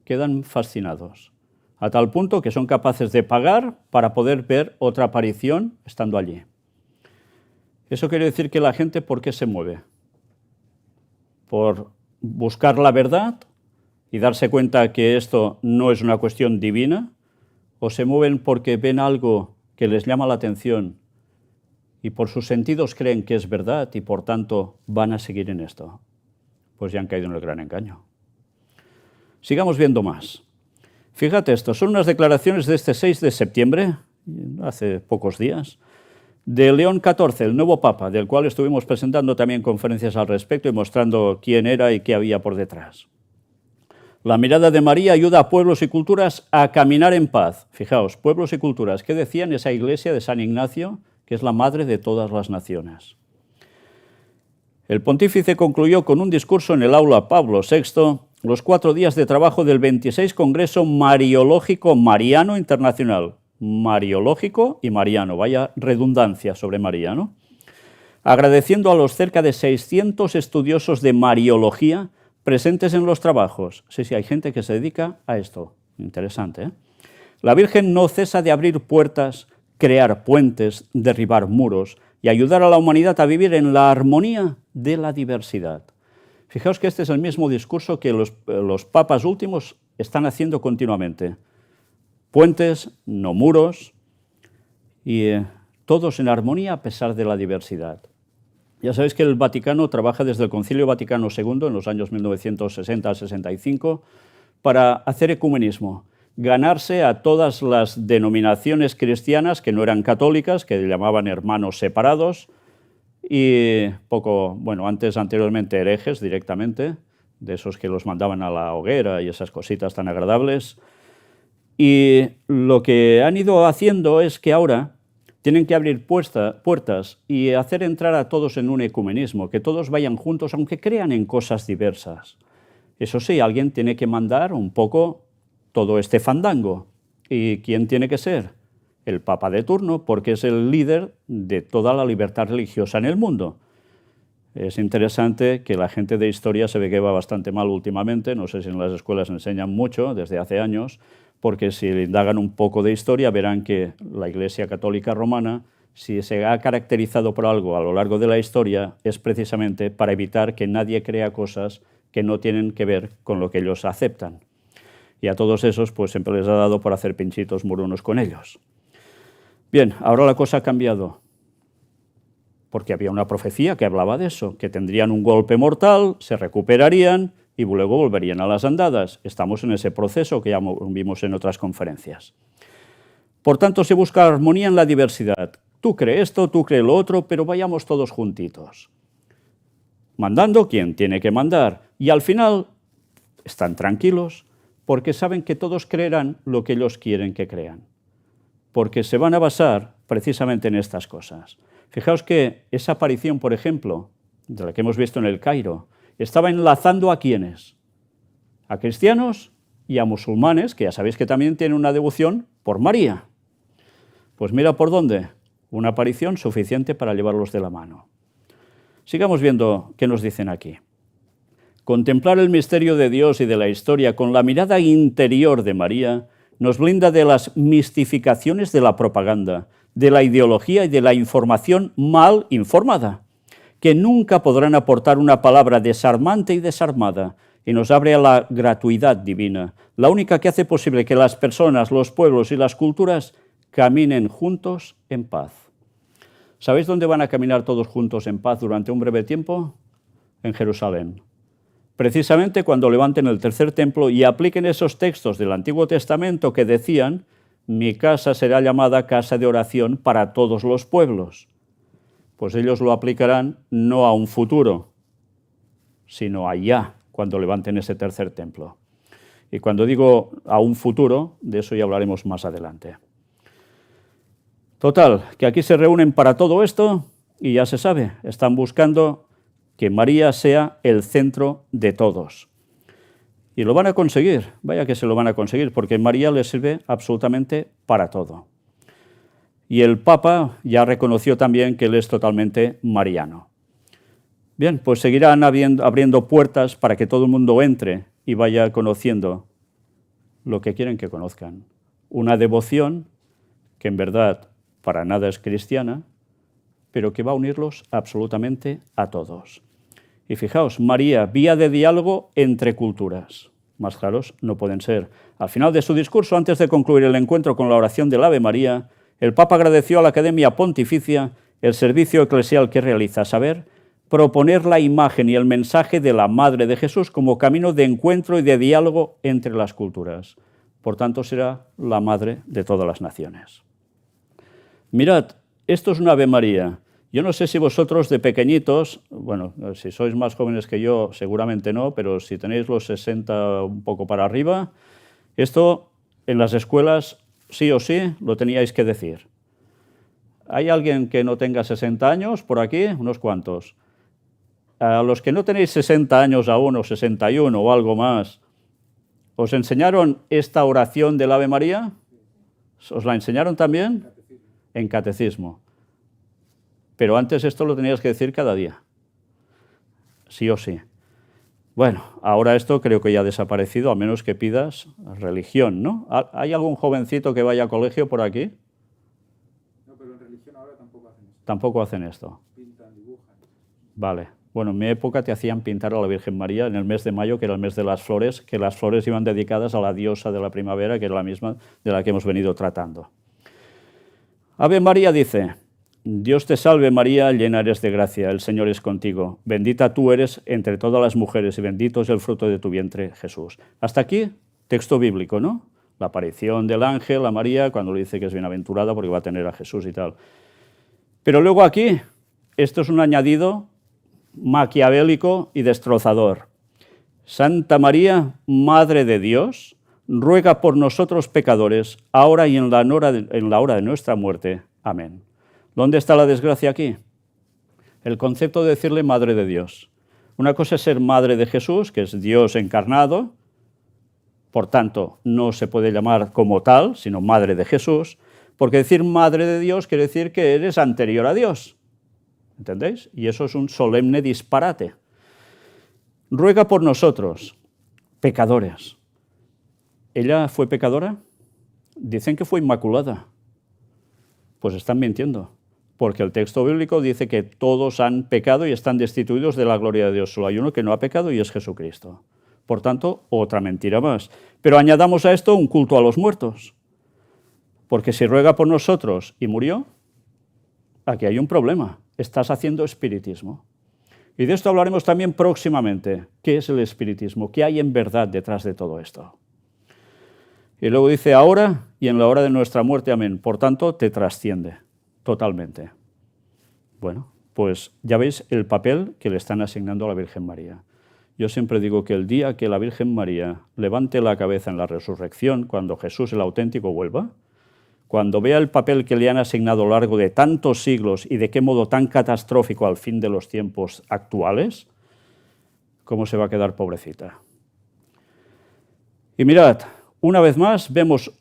quedan fascinados, a tal punto que son capaces de pagar para poder ver otra aparición estando allí. Eso quiere decir que la gente, ¿por qué se mueve? ¿Por buscar la verdad y darse cuenta que esto no es una cuestión divina? ¿O se mueven porque ven algo que les llama la atención y por sus sentidos creen que es verdad y por tanto van a seguir en esto? Pues ya han caído en el gran engaño. Sigamos viendo más. Fíjate esto, son unas declaraciones de este 6 de septiembre, hace pocos días, de León XIV, el nuevo Papa, del cual estuvimos presentando también conferencias al respecto y mostrando quién era y qué había por detrás. La mirada de María ayuda a pueblos y culturas a caminar en paz. Fijaos, pueblos y culturas, ¿qué decía en esa iglesia de San Ignacio? Que es la madre de todas las naciones. El pontífice concluyó con un discurso en el aula Pablo VI los 4 días de trabajo del 26 Congreso Mariológico Mariano Internacional. Mariológico y mariano, vaya redundancia sobre María, ¿no? Agradeciendo a los cerca de 600 estudiosos de Mariología presentes en los trabajos. Sí, hay gente que se dedica a esto. Interesante, ¿eh? La Virgen no cesa de abrir puertas, crear puentes, derribar muros y ayudar a la humanidad a vivir en la armonía de la diversidad. Fijaos que este es el mismo discurso que los papas últimos están haciendo continuamente. Puentes, no muros, y todos en armonía a pesar de la diversidad. Ya sabéis que el Vaticano trabaja desde el Concilio Vaticano II en los años 1960 al 65 para hacer ecumenismo, ganarse a todas las denominaciones cristianas que no eran católicas, que llamaban hermanos separados, y anteriormente herejes directamente, de esos que los mandaban a la hoguera y esas cositas tan agradables. Y lo que han ido haciendo es que ahora tienen que abrir puertas y hacer entrar a todos en un ecumenismo, que todos vayan juntos, aunque crean en cosas diversas. Eso sí, alguien tiene que mandar un poco todo este fandango. ¿Y quién tiene que ser? El Papa de turno, porque es el líder de toda la libertad religiosa en el mundo. Es interesante que la gente de historia se ve que va bastante mal últimamente, no sé si en las escuelas enseñan mucho desde hace años, porque si indagan un poco de historia verán que la Iglesia Católica Romana, si se ha caracterizado por algo a lo largo de la historia, es precisamente para evitar que nadie crea cosas que no tienen que ver con lo que ellos aceptan. Y a todos esos pues siempre les ha dado por hacer pinchitos morunos con ellos. Bien, ahora la cosa ha cambiado, porque había una profecía que hablaba de eso, que tendrían un golpe mortal, se recuperarían y luego volverían a las andadas. Estamos en ese proceso que ya vimos en otras conferencias. Por tanto, se busca armonía en la diversidad. Tú crees esto, tú crees lo otro, pero vayamos todos juntitos. Mandando quien tiene que mandar. Y al final están tranquilos porque saben que todos creerán lo que ellos quieren que crean. Porque se van a basar precisamente en estas cosas. Fijaos que esa aparición, por ejemplo, de la que hemos visto en el Cairo, estaba enlazando a ¿quiénes? A cristianos y a musulmanes, que ya sabéis que también tienen una devoción por María. Pues mira por dónde, una aparición suficiente para llevarlos de la mano. Sigamos viendo qué nos dicen aquí. Contemplar el misterio de Dios y de la historia con la mirada interior de María nos blinda de las mistificaciones de la propaganda, de la ideología y de la información mal informada, que nunca podrán aportar una palabra desarmante y desarmada, y nos abre a la gratuidad divina, la única que hace posible que las personas, los pueblos y las culturas caminen juntos en paz. ¿Sabéis dónde van a caminar todos juntos en paz durante un breve tiempo? En Jerusalén. Precisamente cuando levanten el tercer templo y apliquen esos textos del Antiguo Testamento que decían: mi casa será llamada casa de oración para todos los pueblos. Pues ellos lo aplicarán no a un futuro, sino allá, cuando levanten ese tercer templo. Y cuando digo a un futuro, de eso ya hablaremos más adelante. Total, que aquí se reúnen para todo esto y ya se sabe, están buscando que María sea el centro de todos. Y lo van a conseguir, vaya que se lo van a conseguir, porque María les sirve absolutamente para todo. Y el Papa ya reconoció también que él es totalmente mariano. Bien, pues seguirán abriendo puertas para que todo el mundo entre y vaya conociendo lo que quieren que conozcan. Una devoción que en verdad para nada es cristiana, pero que va a unirlos absolutamente a todos. Y fijaos, María, vía de diálogo entre culturas. Más claros no pueden ser. Al final de su discurso, antes de concluir el encuentro con la oración del Ave María, el Papa agradeció a la Academia Pontificia el servicio eclesial que realiza, a saber, proponer la imagen y el mensaje de la Madre de Jesús como camino de encuentro y de diálogo entre las culturas. Por tanto, será la Madre de todas las naciones. Mirad, esto es una Ave María. Yo no sé si vosotros de pequeñitos, bueno, si sois más jóvenes que yo, seguramente no, pero si tenéis los 60 un poco para arriba, esto en las escuelas sí o sí lo teníais que decir. ¿Hay alguien que no tenga 60 años por aquí? Unos cuantos. A los que no tenéis 60 años aún, o 61 o algo más, ¿os enseñaron esta oración del Ave María? ¿Os la enseñaron también? En catecismo. Pero antes esto lo tenías que decir cada día, sí o sí. Bueno, ahora esto creo que ya ha desaparecido, a menos que pidas religión, ¿no? ¿Hay algún jovencito que vaya a colegio por aquí? No, pero en religión ahora tampoco hacen esto. Tampoco hacen esto. Pintan, dibujan. Vale. Bueno, en mi época te hacían pintar a la Virgen María en el mes de mayo, que era el mes de las flores, que las flores iban dedicadas a la diosa de la primavera, que era la misma de la que hemos venido tratando. Ave María dice, Dios te salve María, llena eres de gracia, el Señor es contigo. Bendita tú eres entre todas las mujeres y bendito es el fruto de tu vientre, Jesús. Hasta aquí, texto bíblico, ¿no? La aparición del ángel a María cuando le dice que es bienaventurada porque va a tener a Jesús y tal. Pero luego aquí, esto es un añadido maquiavélico y destrozador. Santa María, Madre de Dios, ruega por nosotros pecadores, ahora y en la hora de nuestra muerte. Amén. ¿Dónde está la desgracia aquí? El concepto de decirle Madre de Dios. Una cosa es ser Madre de Jesús, que es Dios encarnado, por tanto, no se puede llamar como tal, sino Madre de Jesús, porque decir Madre de Dios quiere decir que eres anterior a Dios. ¿Entendéis? Y eso es un solemne disparate. Ruega por nosotros, pecadores. ¿Ella fue pecadora? Dicen que fue inmaculada. Pues están mintiendo, porque el texto bíblico dice que todos han pecado y están destituidos de la gloria de Dios. Solo hay uno que no ha pecado y es Jesucristo. Por tanto, otra mentira más. Pero añadamos a esto un culto a los muertos. Porque si ruega por nosotros y murió, aquí hay un problema. Estás haciendo espiritismo. Y de esto hablaremos también próximamente. ¿Qué es el espiritismo? ¿Qué hay en verdad detrás de todo esto? Y luego dice, ahora y en la hora de nuestra muerte, amén. Por tanto, te trasciende totalmente. Bueno, pues ya veis el papel que le están asignando a la Virgen María. Yo siempre digo que el día que la Virgen María levante la cabeza en la resurrección, cuando Jesús el auténtico vuelva, cuando vea el papel que le han asignado a lo largo de tantos siglos y de qué modo tan catastrófico al fin de los tiempos actuales, ¿cómo se va a quedar pobrecita? Y mirad, una vez más vemos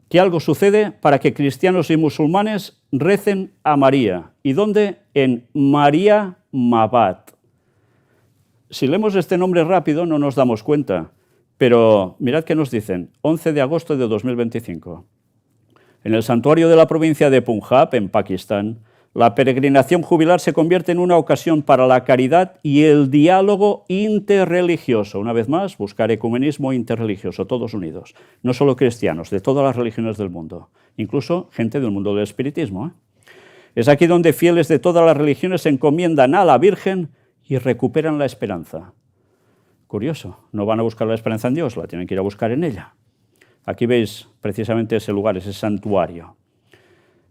que algo sucede para que cristianos y musulmanes recen a María. ¿Y dónde? En María Mabat. Si leemos este nombre rápido no nos damos cuenta, pero mirad qué nos dicen, 11 de agosto de 2025. En el santuario de la provincia de Punjab, en Pakistán, la peregrinación jubilar se convierte en una ocasión para la caridad y el diálogo interreligioso. Una vez más, buscar ecumenismo interreligioso, todos unidos. No solo cristianos, de todas las religiones del mundo, incluso gente del mundo del espiritismo. Es aquí donde fieles de todas las religiones se encomiendan a la Virgen y recuperan la esperanza. Curioso, no van a buscar la esperanza en Dios, la tienen que ir a buscar en ella. Aquí veis precisamente ese lugar, ese santuario.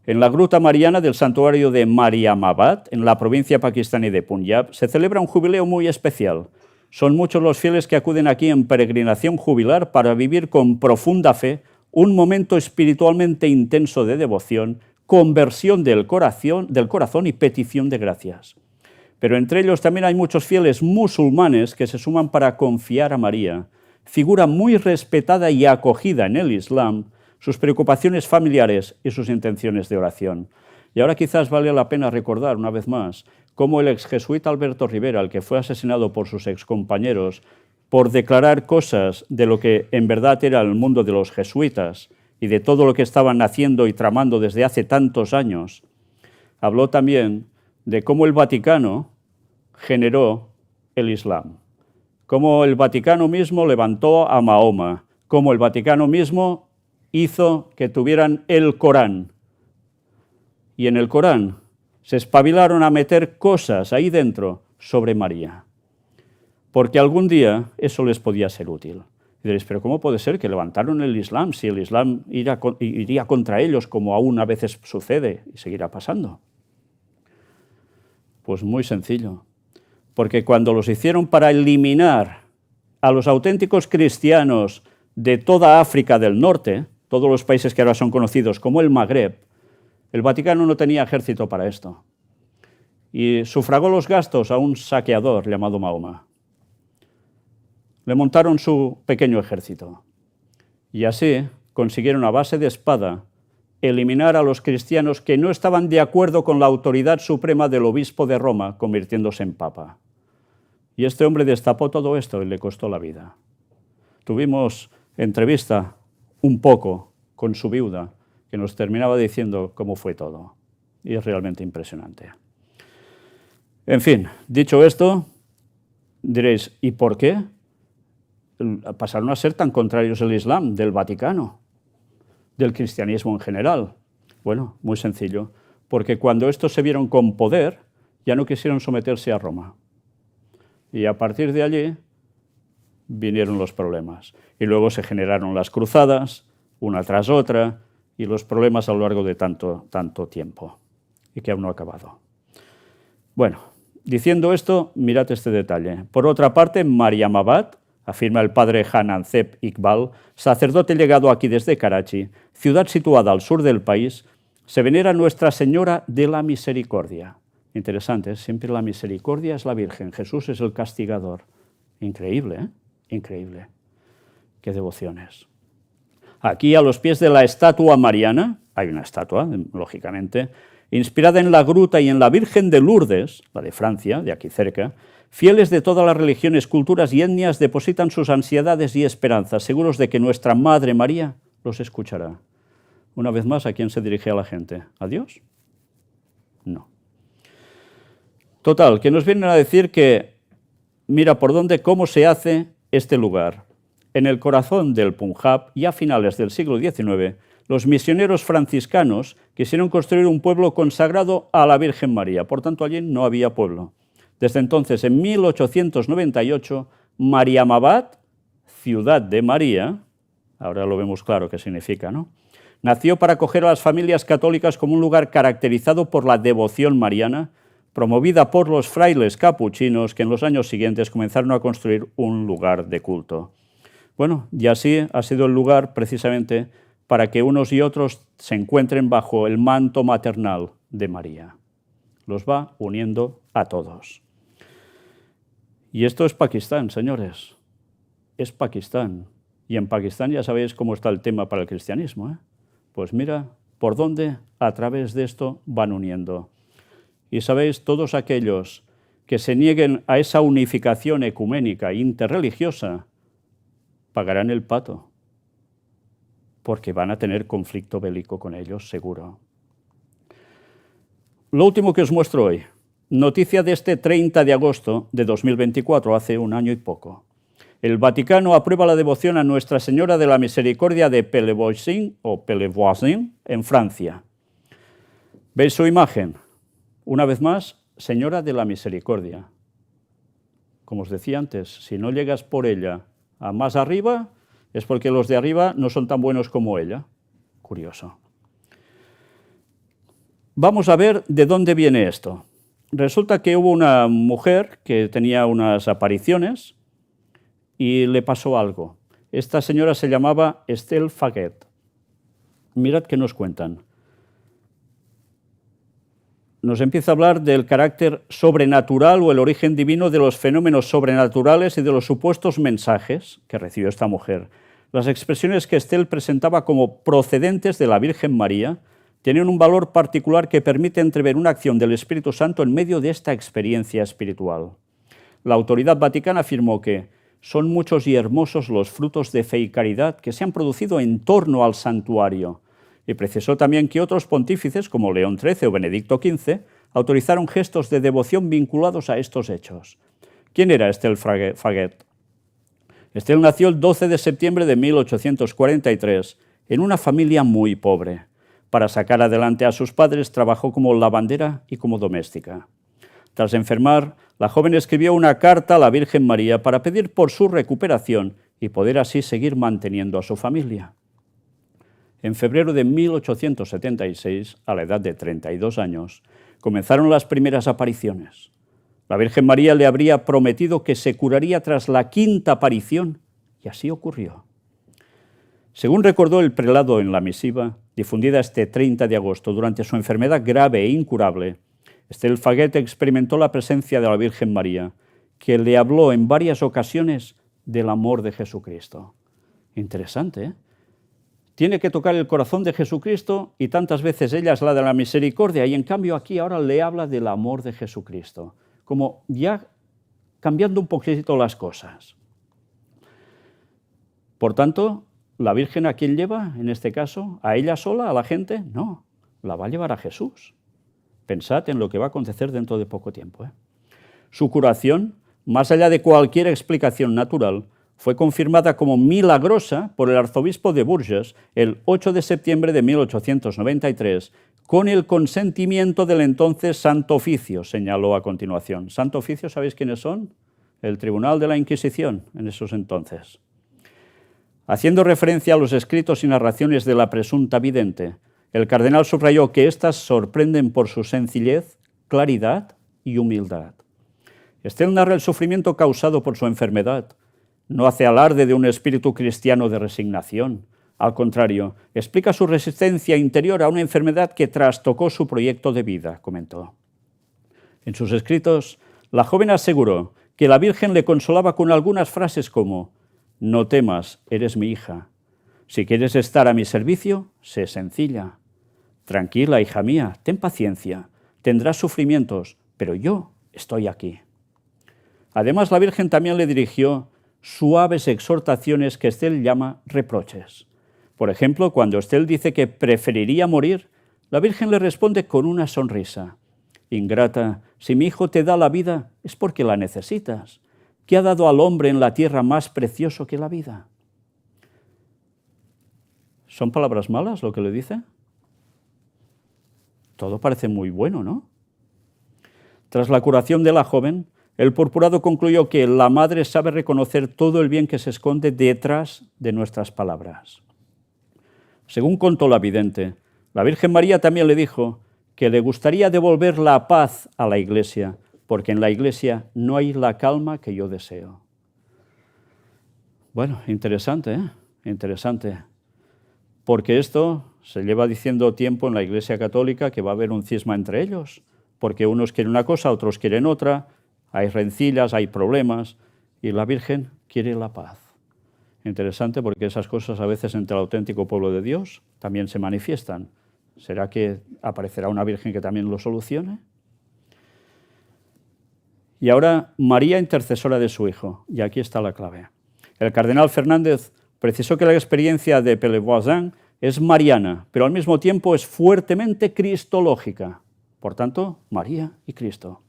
En la gruta mariana del santuario de Mariamabad, en la provincia pakistaní de Punjab, se celebra un jubileo muy especial. Son muchos los fieles que acuden aquí en peregrinación jubilar para vivir con profunda fe un momento espiritualmente intenso de devoción, conversión del corazón y petición de gracias. Pero entre ellos también hay muchos fieles musulmanes que se suman para confiar a María, figura muy respetada y acogida en el Islam, sus preocupaciones familiares y sus intenciones de oración. Y ahora quizás vale la pena recordar una vez más cómo el exjesuita Alberto Rivera, el que fue asesinado por sus excompañeros por declarar cosas de lo que en verdad era el mundo de los jesuitas y de todo lo que estaban haciendo y tramando desde hace tantos años, habló también de cómo el Vaticano generó el Islam, cómo el Vaticano mismo levantó a Mahoma, cómo el Vaticano mismo hizo que tuvieran el Corán. Y en el Corán se espabilaron a meter cosas ahí dentro sobre María, porque algún día eso les podía ser útil. Y diréis, pero ¿cómo puede ser que levantaron el Islam si el Islam iría contra ellos, como aún a veces sucede y seguirá pasando? Pues muy sencillo, porque cuando los hicieron para eliminar a los auténticos cristianos de toda África del Norte, todos los países que ahora son conocidos como el Magreb, el Vaticano no tenía ejército para esto. Y sufragó los gastos a un saqueador llamado Mahoma. Le montaron su pequeño ejército. Y así consiguieron a base de espada eliminar a los cristianos que no estaban de acuerdo con la autoridad suprema del obispo de Roma, convirtiéndose en papa. Y este hombre destapó todo esto y le costó la vida. Tuvimos entrevista un poco con su viuda, que nos terminaba diciendo cómo fue todo. Y es realmente impresionante. En fin, dicho esto, diréis, ¿y por qué pasaron a ser tan contrarios al Islam, del Vaticano, del cristianismo en general? Bueno, muy sencillo, porque cuando estos se vieron con poder, ya no quisieron someterse a Roma. Y a partir de allí vinieron los problemas. Y luego se generaron las cruzadas, una tras otra, y los problemas a lo largo de tanto tiempo, y que aún no ha acabado. Bueno, diciendo esto, mirad este detalle. Por otra parte, Mariamabad, afirma el padre Hananzeb Iqbal, sacerdote llegado aquí desde Karachi, ciudad situada al sur del país, se venera Nuestra Señora de la Misericordia. Interesante, siempre la misericordia es la Virgen, Jesús es el castigador. Increíble, ¿eh? Increíble. Qué devociones. Aquí, a los pies de la estatua mariana, hay una estatua, lógicamente, inspirada en la gruta y en la Virgen de Lourdes, la de Francia, de aquí cerca, fieles de todas las religiones, culturas y etnias depositan sus ansiedades y esperanzas, seguros de que nuestra Madre María los escuchará. Una vez más, ¿a quién se dirige a la gente? ¿A Dios? No. Total, que nos vienen a decir que, mira por dónde, cómo se hace este lugar. En el corazón del Punjab y a finales del siglo XIX, los misioneros franciscanos quisieron construir un pueblo consagrado a la Virgen María. Por tanto, allí no había pueblo. Desde entonces, en 1898, Mariamabad, ciudad de María, ahora lo vemos claro qué significa, ¿no?, nació para acoger a las familias católicas como un lugar caracterizado por la devoción mariana, promovida por los frailes capuchinos que en los años siguientes comenzaron a construir un lugar de culto. Bueno, y así ha sido el lugar precisamente para que unos y otros se encuentren bajo el manto maternal de María. Los va uniendo a todos. Y esto es Pakistán, señores. Es Pakistán. Y en Pakistán ya sabéis cómo está el tema para el cristianismo, ¿eh? Pues mira, por dónde a través de esto van uniendo. Y sabéis, todos aquellos que se nieguen a esa unificación ecuménica interreligiosa, pagarán el pato, porque van a tener conflicto bélico con ellos, seguro. Lo último que os muestro hoy, noticia de este 30 de agosto de 2024, hace un año y poco. El Vaticano aprueba la devoción a Nuestra Señora de la Misericordia de Pellevoisin, en Francia. ¿Veis su imagen? Una vez más, Señora de la Misericordia. Como os decía antes, si no llegas por ella a más arriba, es porque los de arriba no son tan buenos como ella. Curioso. Vamos a ver de dónde viene esto. Resulta que hubo una mujer que tenía unas apariciones y le pasó algo. Esta señora se llamaba Estelle Faguet. Mirad qué nos cuentan. Nos empieza a hablar del carácter sobrenatural o el origen divino de los fenómenos sobrenaturales y de los supuestos mensajes que recibió esta mujer. Las expresiones que Estelle presentaba como procedentes de la Virgen María tienen un valor particular que permite entrever una acción del Espíritu Santo en medio de esta experiencia espiritual. La autoridad vaticana afirmó que son muchos y hermosos los frutos de fe y caridad que se han producido en torno al santuario, y precisó también que otros pontífices, como León XIII o Benedicto XV, autorizaron gestos de devoción vinculados a estos hechos. ¿Quién era Estelle Faguet? Estelle nació el 12 de septiembre de 1843 en una familia muy pobre. Para sacar adelante a sus padres trabajó como lavandera y como doméstica. Tras enfermar, la joven escribió una carta a la Virgen María para pedir por su recuperación y poder así seguir manteniendo a su familia. En febrero de 1876, a la edad de 32 años, comenzaron las primeras apariciones. La Virgen María le habría prometido que se curaría tras la quinta aparición, y así ocurrió. Según recordó el prelado en la misiva, difundida este 30 de agosto durante su enfermedad grave e incurable, Estelle Faguet experimentó la presencia de la Virgen María, que le habló en varias ocasiones del amor de Jesucristo. Interesante, ¿eh? Tiene que tocar el corazón de Jesucristo y tantas veces ella es la de la misericordia y en cambio aquí ahora le habla del amor de Jesucristo, como ya cambiando un poquito las cosas. Por tanto, ¿la Virgen a quién lleva en este caso? ¿A ella sola, a la gente? No, la va a llevar a Jesús. Pensad en lo que va a acontecer dentro de poco tiempo, ¿eh? Su curación, más allá de cualquier explicación natural, fue confirmada como milagrosa por el arzobispo de Bourges el 8 de septiembre de 1893, con el consentimiento del entonces Santo Oficio, señaló a continuación. Santo Oficio, ¿sabéis quiénes son? El Tribunal de la Inquisición en esos entonces. Haciendo referencia a los escritos y narraciones de la presunta vidente, el cardenal subrayó que éstas sorprenden por su sencillez, claridad y humildad. Estel narra el sufrimiento causado por su enfermedad. No hace alarde de un espíritu cristiano de resignación. Al contrario, explica su resistencia interior a una enfermedad que trastocó su proyecto de vida, comentó. En sus escritos, la joven aseguró que la Virgen le consolaba con algunas frases como: «No temas, eres mi hija. Si quieres estar a mi servicio, sé sencilla. Tranquila, hija mía, ten paciencia. Tendrás sufrimientos, pero yo estoy aquí». Además, la Virgen también le dirigió suaves exhortaciones que Estel llama reproches. Por ejemplo, cuando Estel dice que preferiría morir, la Virgen le responde con una sonrisa: «Ingrata, si mi hijo te da la vida, es porque la necesitas. ¿Qué ha dado al hombre en la tierra más precioso que la vida?». ¿Son palabras malas lo que le dice? Todo parece muy bueno, ¿no? Tras la curación de la joven, el purpurado concluyó que la madre sabe reconocer todo el bien que se esconde detrás de nuestras palabras. Según contó la vidente, la Virgen María también le dijo que le gustaría devolver la paz a la Iglesia, porque en la Iglesia no hay la calma que yo deseo. Bueno, interesante, ¿eh? Interesante. Porque esto se lleva diciendo tiempo en la Iglesia Católica, que va a haber un cisma entre ellos, porque unos quieren una cosa, otros quieren otra, hay rencillas, hay problemas, y la Virgen quiere la paz. Interesante, porque esas cosas a veces entre el auténtico pueblo de Dios también se manifiestan. ¿Será que aparecerá una Virgen que también lo solucione? Y ahora, María, intercesora de su Hijo, y aquí está la clave. El cardenal Fernández precisó que la experiencia de Pellevoisin es mariana, pero al mismo tiempo es fuertemente cristológica. Por tanto, María y Cristo.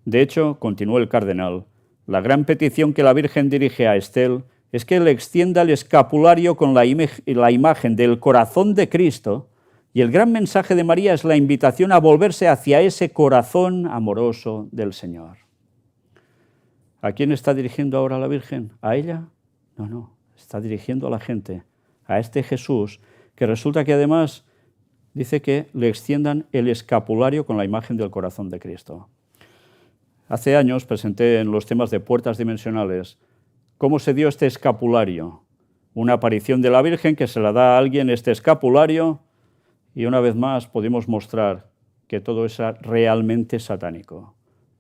De hecho, continuó el cardenal, la gran petición que la Virgen dirige a Estel es que le extienda el escapulario con la imagen del corazón de Cristo, y el gran mensaje de María es la invitación a volverse hacia ese corazón amoroso del Señor. ¿A quién está dirigiendo ahora la Virgen? ¿A ella? No, está dirigiendo a la gente, a este Jesús, que resulta que además dice que le extiendan el escapulario con la imagen del corazón de Cristo. Hace años presenté en los temas de puertas dimensionales cómo se dio este escapulario, una aparición de la Virgen que se la da a alguien este escapulario, y una vez más pudimos mostrar que todo es realmente satánico.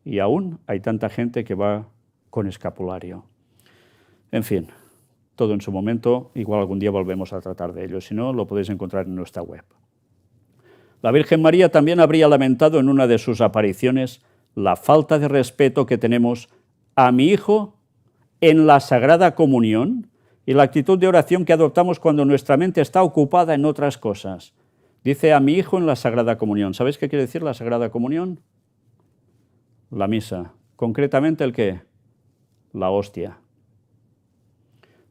Y aún hay tanta gente que va con escapulario. En fin, todo en su momento, igual algún día volvemos a tratar de ello, si no, lo podéis encontrar en nuestra web. La Virgen María también habría lamentado en una de sus apariciones la falta de respeto que tenemos a mi Hijo en la Sagrada Comunión y la actitud de oración que adoptamos cuando nuestra mente está ocupada en otras cosas. Dice a mi Hijo en la Sagrada Comunión. ¿Sabéis qué quiere decir la Sagrada Comunión? La misa. Concretamente, ¿el qué? La hostia.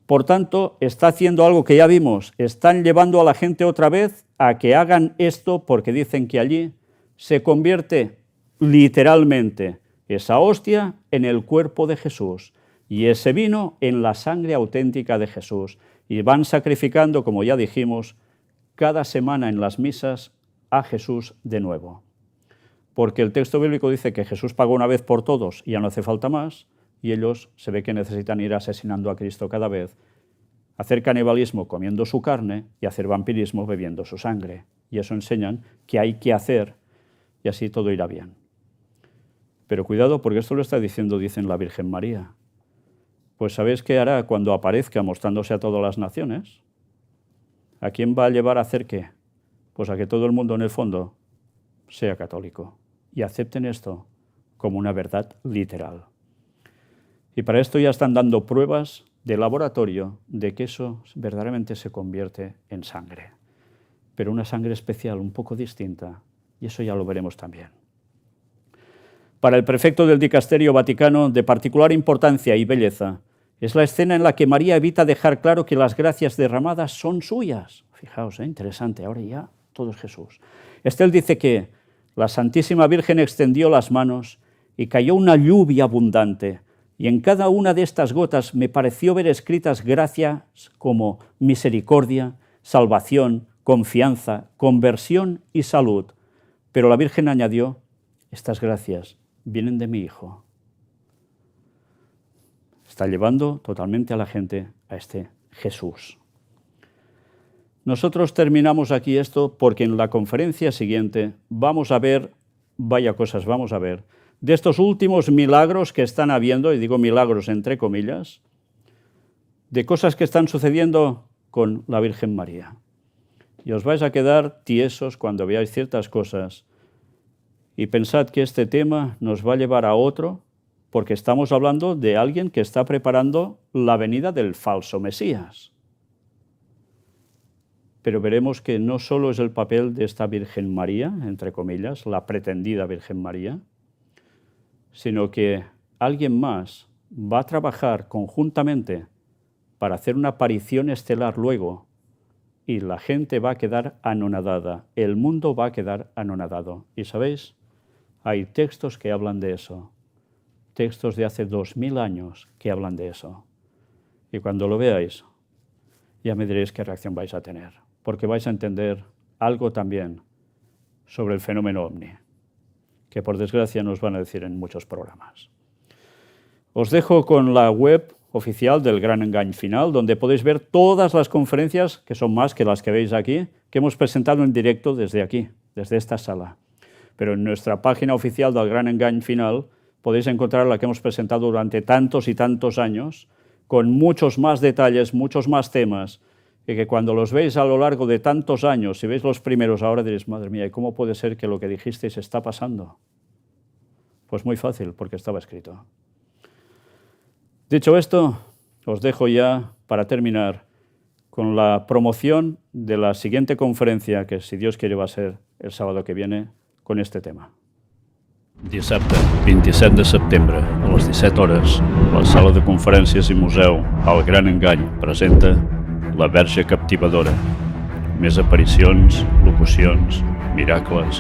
Por tanto, está haciendo algo que ya vimos. Están llevando a la gente otra vez a que hagan esto porque dicen que allí se convierte literalmente esa hostia en el cuerpo de Jesús y ese vino en la sangre auténtica de Jesús. Y van sacrificando, como ya dijimos, cada semana en las misas a Jesús de nuevo. Porque el texto bíblico dice que Jesús pagó una vez por todos y ya no hace falta más, y ellos se ve que necesitan ir asesinando a Cristo cada vez, hacer canibalismo comiendo su carne y hacer vampirismo bebiendo su sangre. Y eso enseñan que hay que hacer y así todo irá bien. Pero cuidado, porque esto lo está diciendo, dicen la Virgen María. Pues ¿sabéis qué hará cuando aparezca mostrándose a todas las naciones? ¿A quién va a llevar a hacer qué? Pues a que todo el mundo en el fondo sea católico y acepten esto como una verdad literal. Y para esto ya están dando pruebas de laboratorio de que eso verdaderamente se convierte en sangre. Pero una sangre especial, un poco distinta, y eso ya lo veremos también. Para el prefecto del Dicasterio Vaticano, de particular importancia y belleza, Es la escena en la que María evita dejar claro que las gracias derramadas son suyas. Fijaos, interesante, ahora ya todo es Jesús. Estel dice que la Santísima Virgen extendió las manos y cayó una lluvia abundante, y en cada una de estas gotas me pareció ver escritas gracias como misericordia, salvación, confianza, conversión y salud. Pero la Virgen añadió, estas gracias vienen de mi Hijo. Está llevando totalmente a la gente a este Jesús. Nosotros terminamos aquí esto porque en la conferencia siguiente vamos a ver, vaya cosas vamos a ver, de estos últimos milagros que están habiendo, y digo milagros entre comillas, de cosas que están sucediendo con la Virgen María. Y os vais a quedar tiesos cuando veáis ciertas cosas y pensad que este tema nos va a llevar a otro, porque estamos hablando de alguien que está preparando la venida del falso Mesías. Pero veremos que no solo es el papel de esta Virgen María, entre comillas, la pretendida Virgen María, sino que alguien más va a trabajar conjuntamente para hacer una aparición estelar luego, y la gente va a quedar anonadada, el mundo va a quedar anonadado. Y ¿sabéis? Hay textos que hablan de eso, textos de hace 2000 años que hablan de eso. Y cuando lo veáis, ya me diréis qué reacción vais a tener, porque vais a entender algo también sobre el fenómeno ovni, que por desgracia nos van a decir en muchos programas. Os dejo con la web oficial del Gran Engany Final, donde podéis ver todas las conferencias, que son más que las que veis aquí, que hemos presentado en directo desde aquí, desde esta sala. Pero en nuestra página oficial del Gran Engany Final podéis encontrar la que hemos presentado durante tantos y tantos años, con muchos más detalles, muchos más temas, y que cuando los veis a lo largo de tantos años, si veis los primeros ahora diréis, madre mía, ¿y cómo puede ser que lo que dijisteis está pasando? Pues muy fácil, porque estaba escrito. Dicho esto, os dejo ya para terminar con la promoción de la siguiente conferencia, que si Dios quiere va a ser el sábado que viene, con este tema. Dissabte, 27 de setembre, a les 17 hores, la sala de conferències i museu El Gran Engany presenta La Verge Captivadora. Més aparicions, locucions, miracles,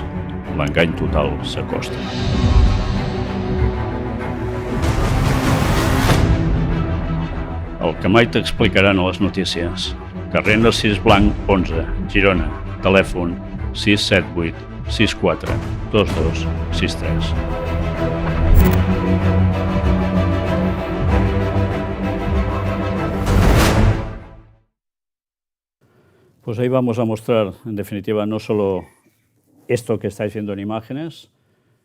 l'engany total s'acosta. El que mai t'explicaran a les notícies. Carrer Narcís Blanc, 11, Girona. Telèfon 678 64 22 63. Pues ahí vamos a mostrar, en definitiva, no solo esto que estáis viendo en imágenes,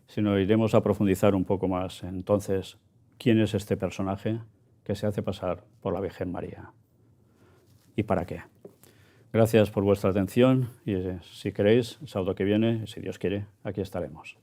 sino iremos a profundizar un poco más. Entonces, ¿quién es este personaje que se hace pasar por la Virgen María? ¿Y para qué? Gracias por vuestra atención y si queréis, el sábado que viene, si Dios quiere, aquí estaremos.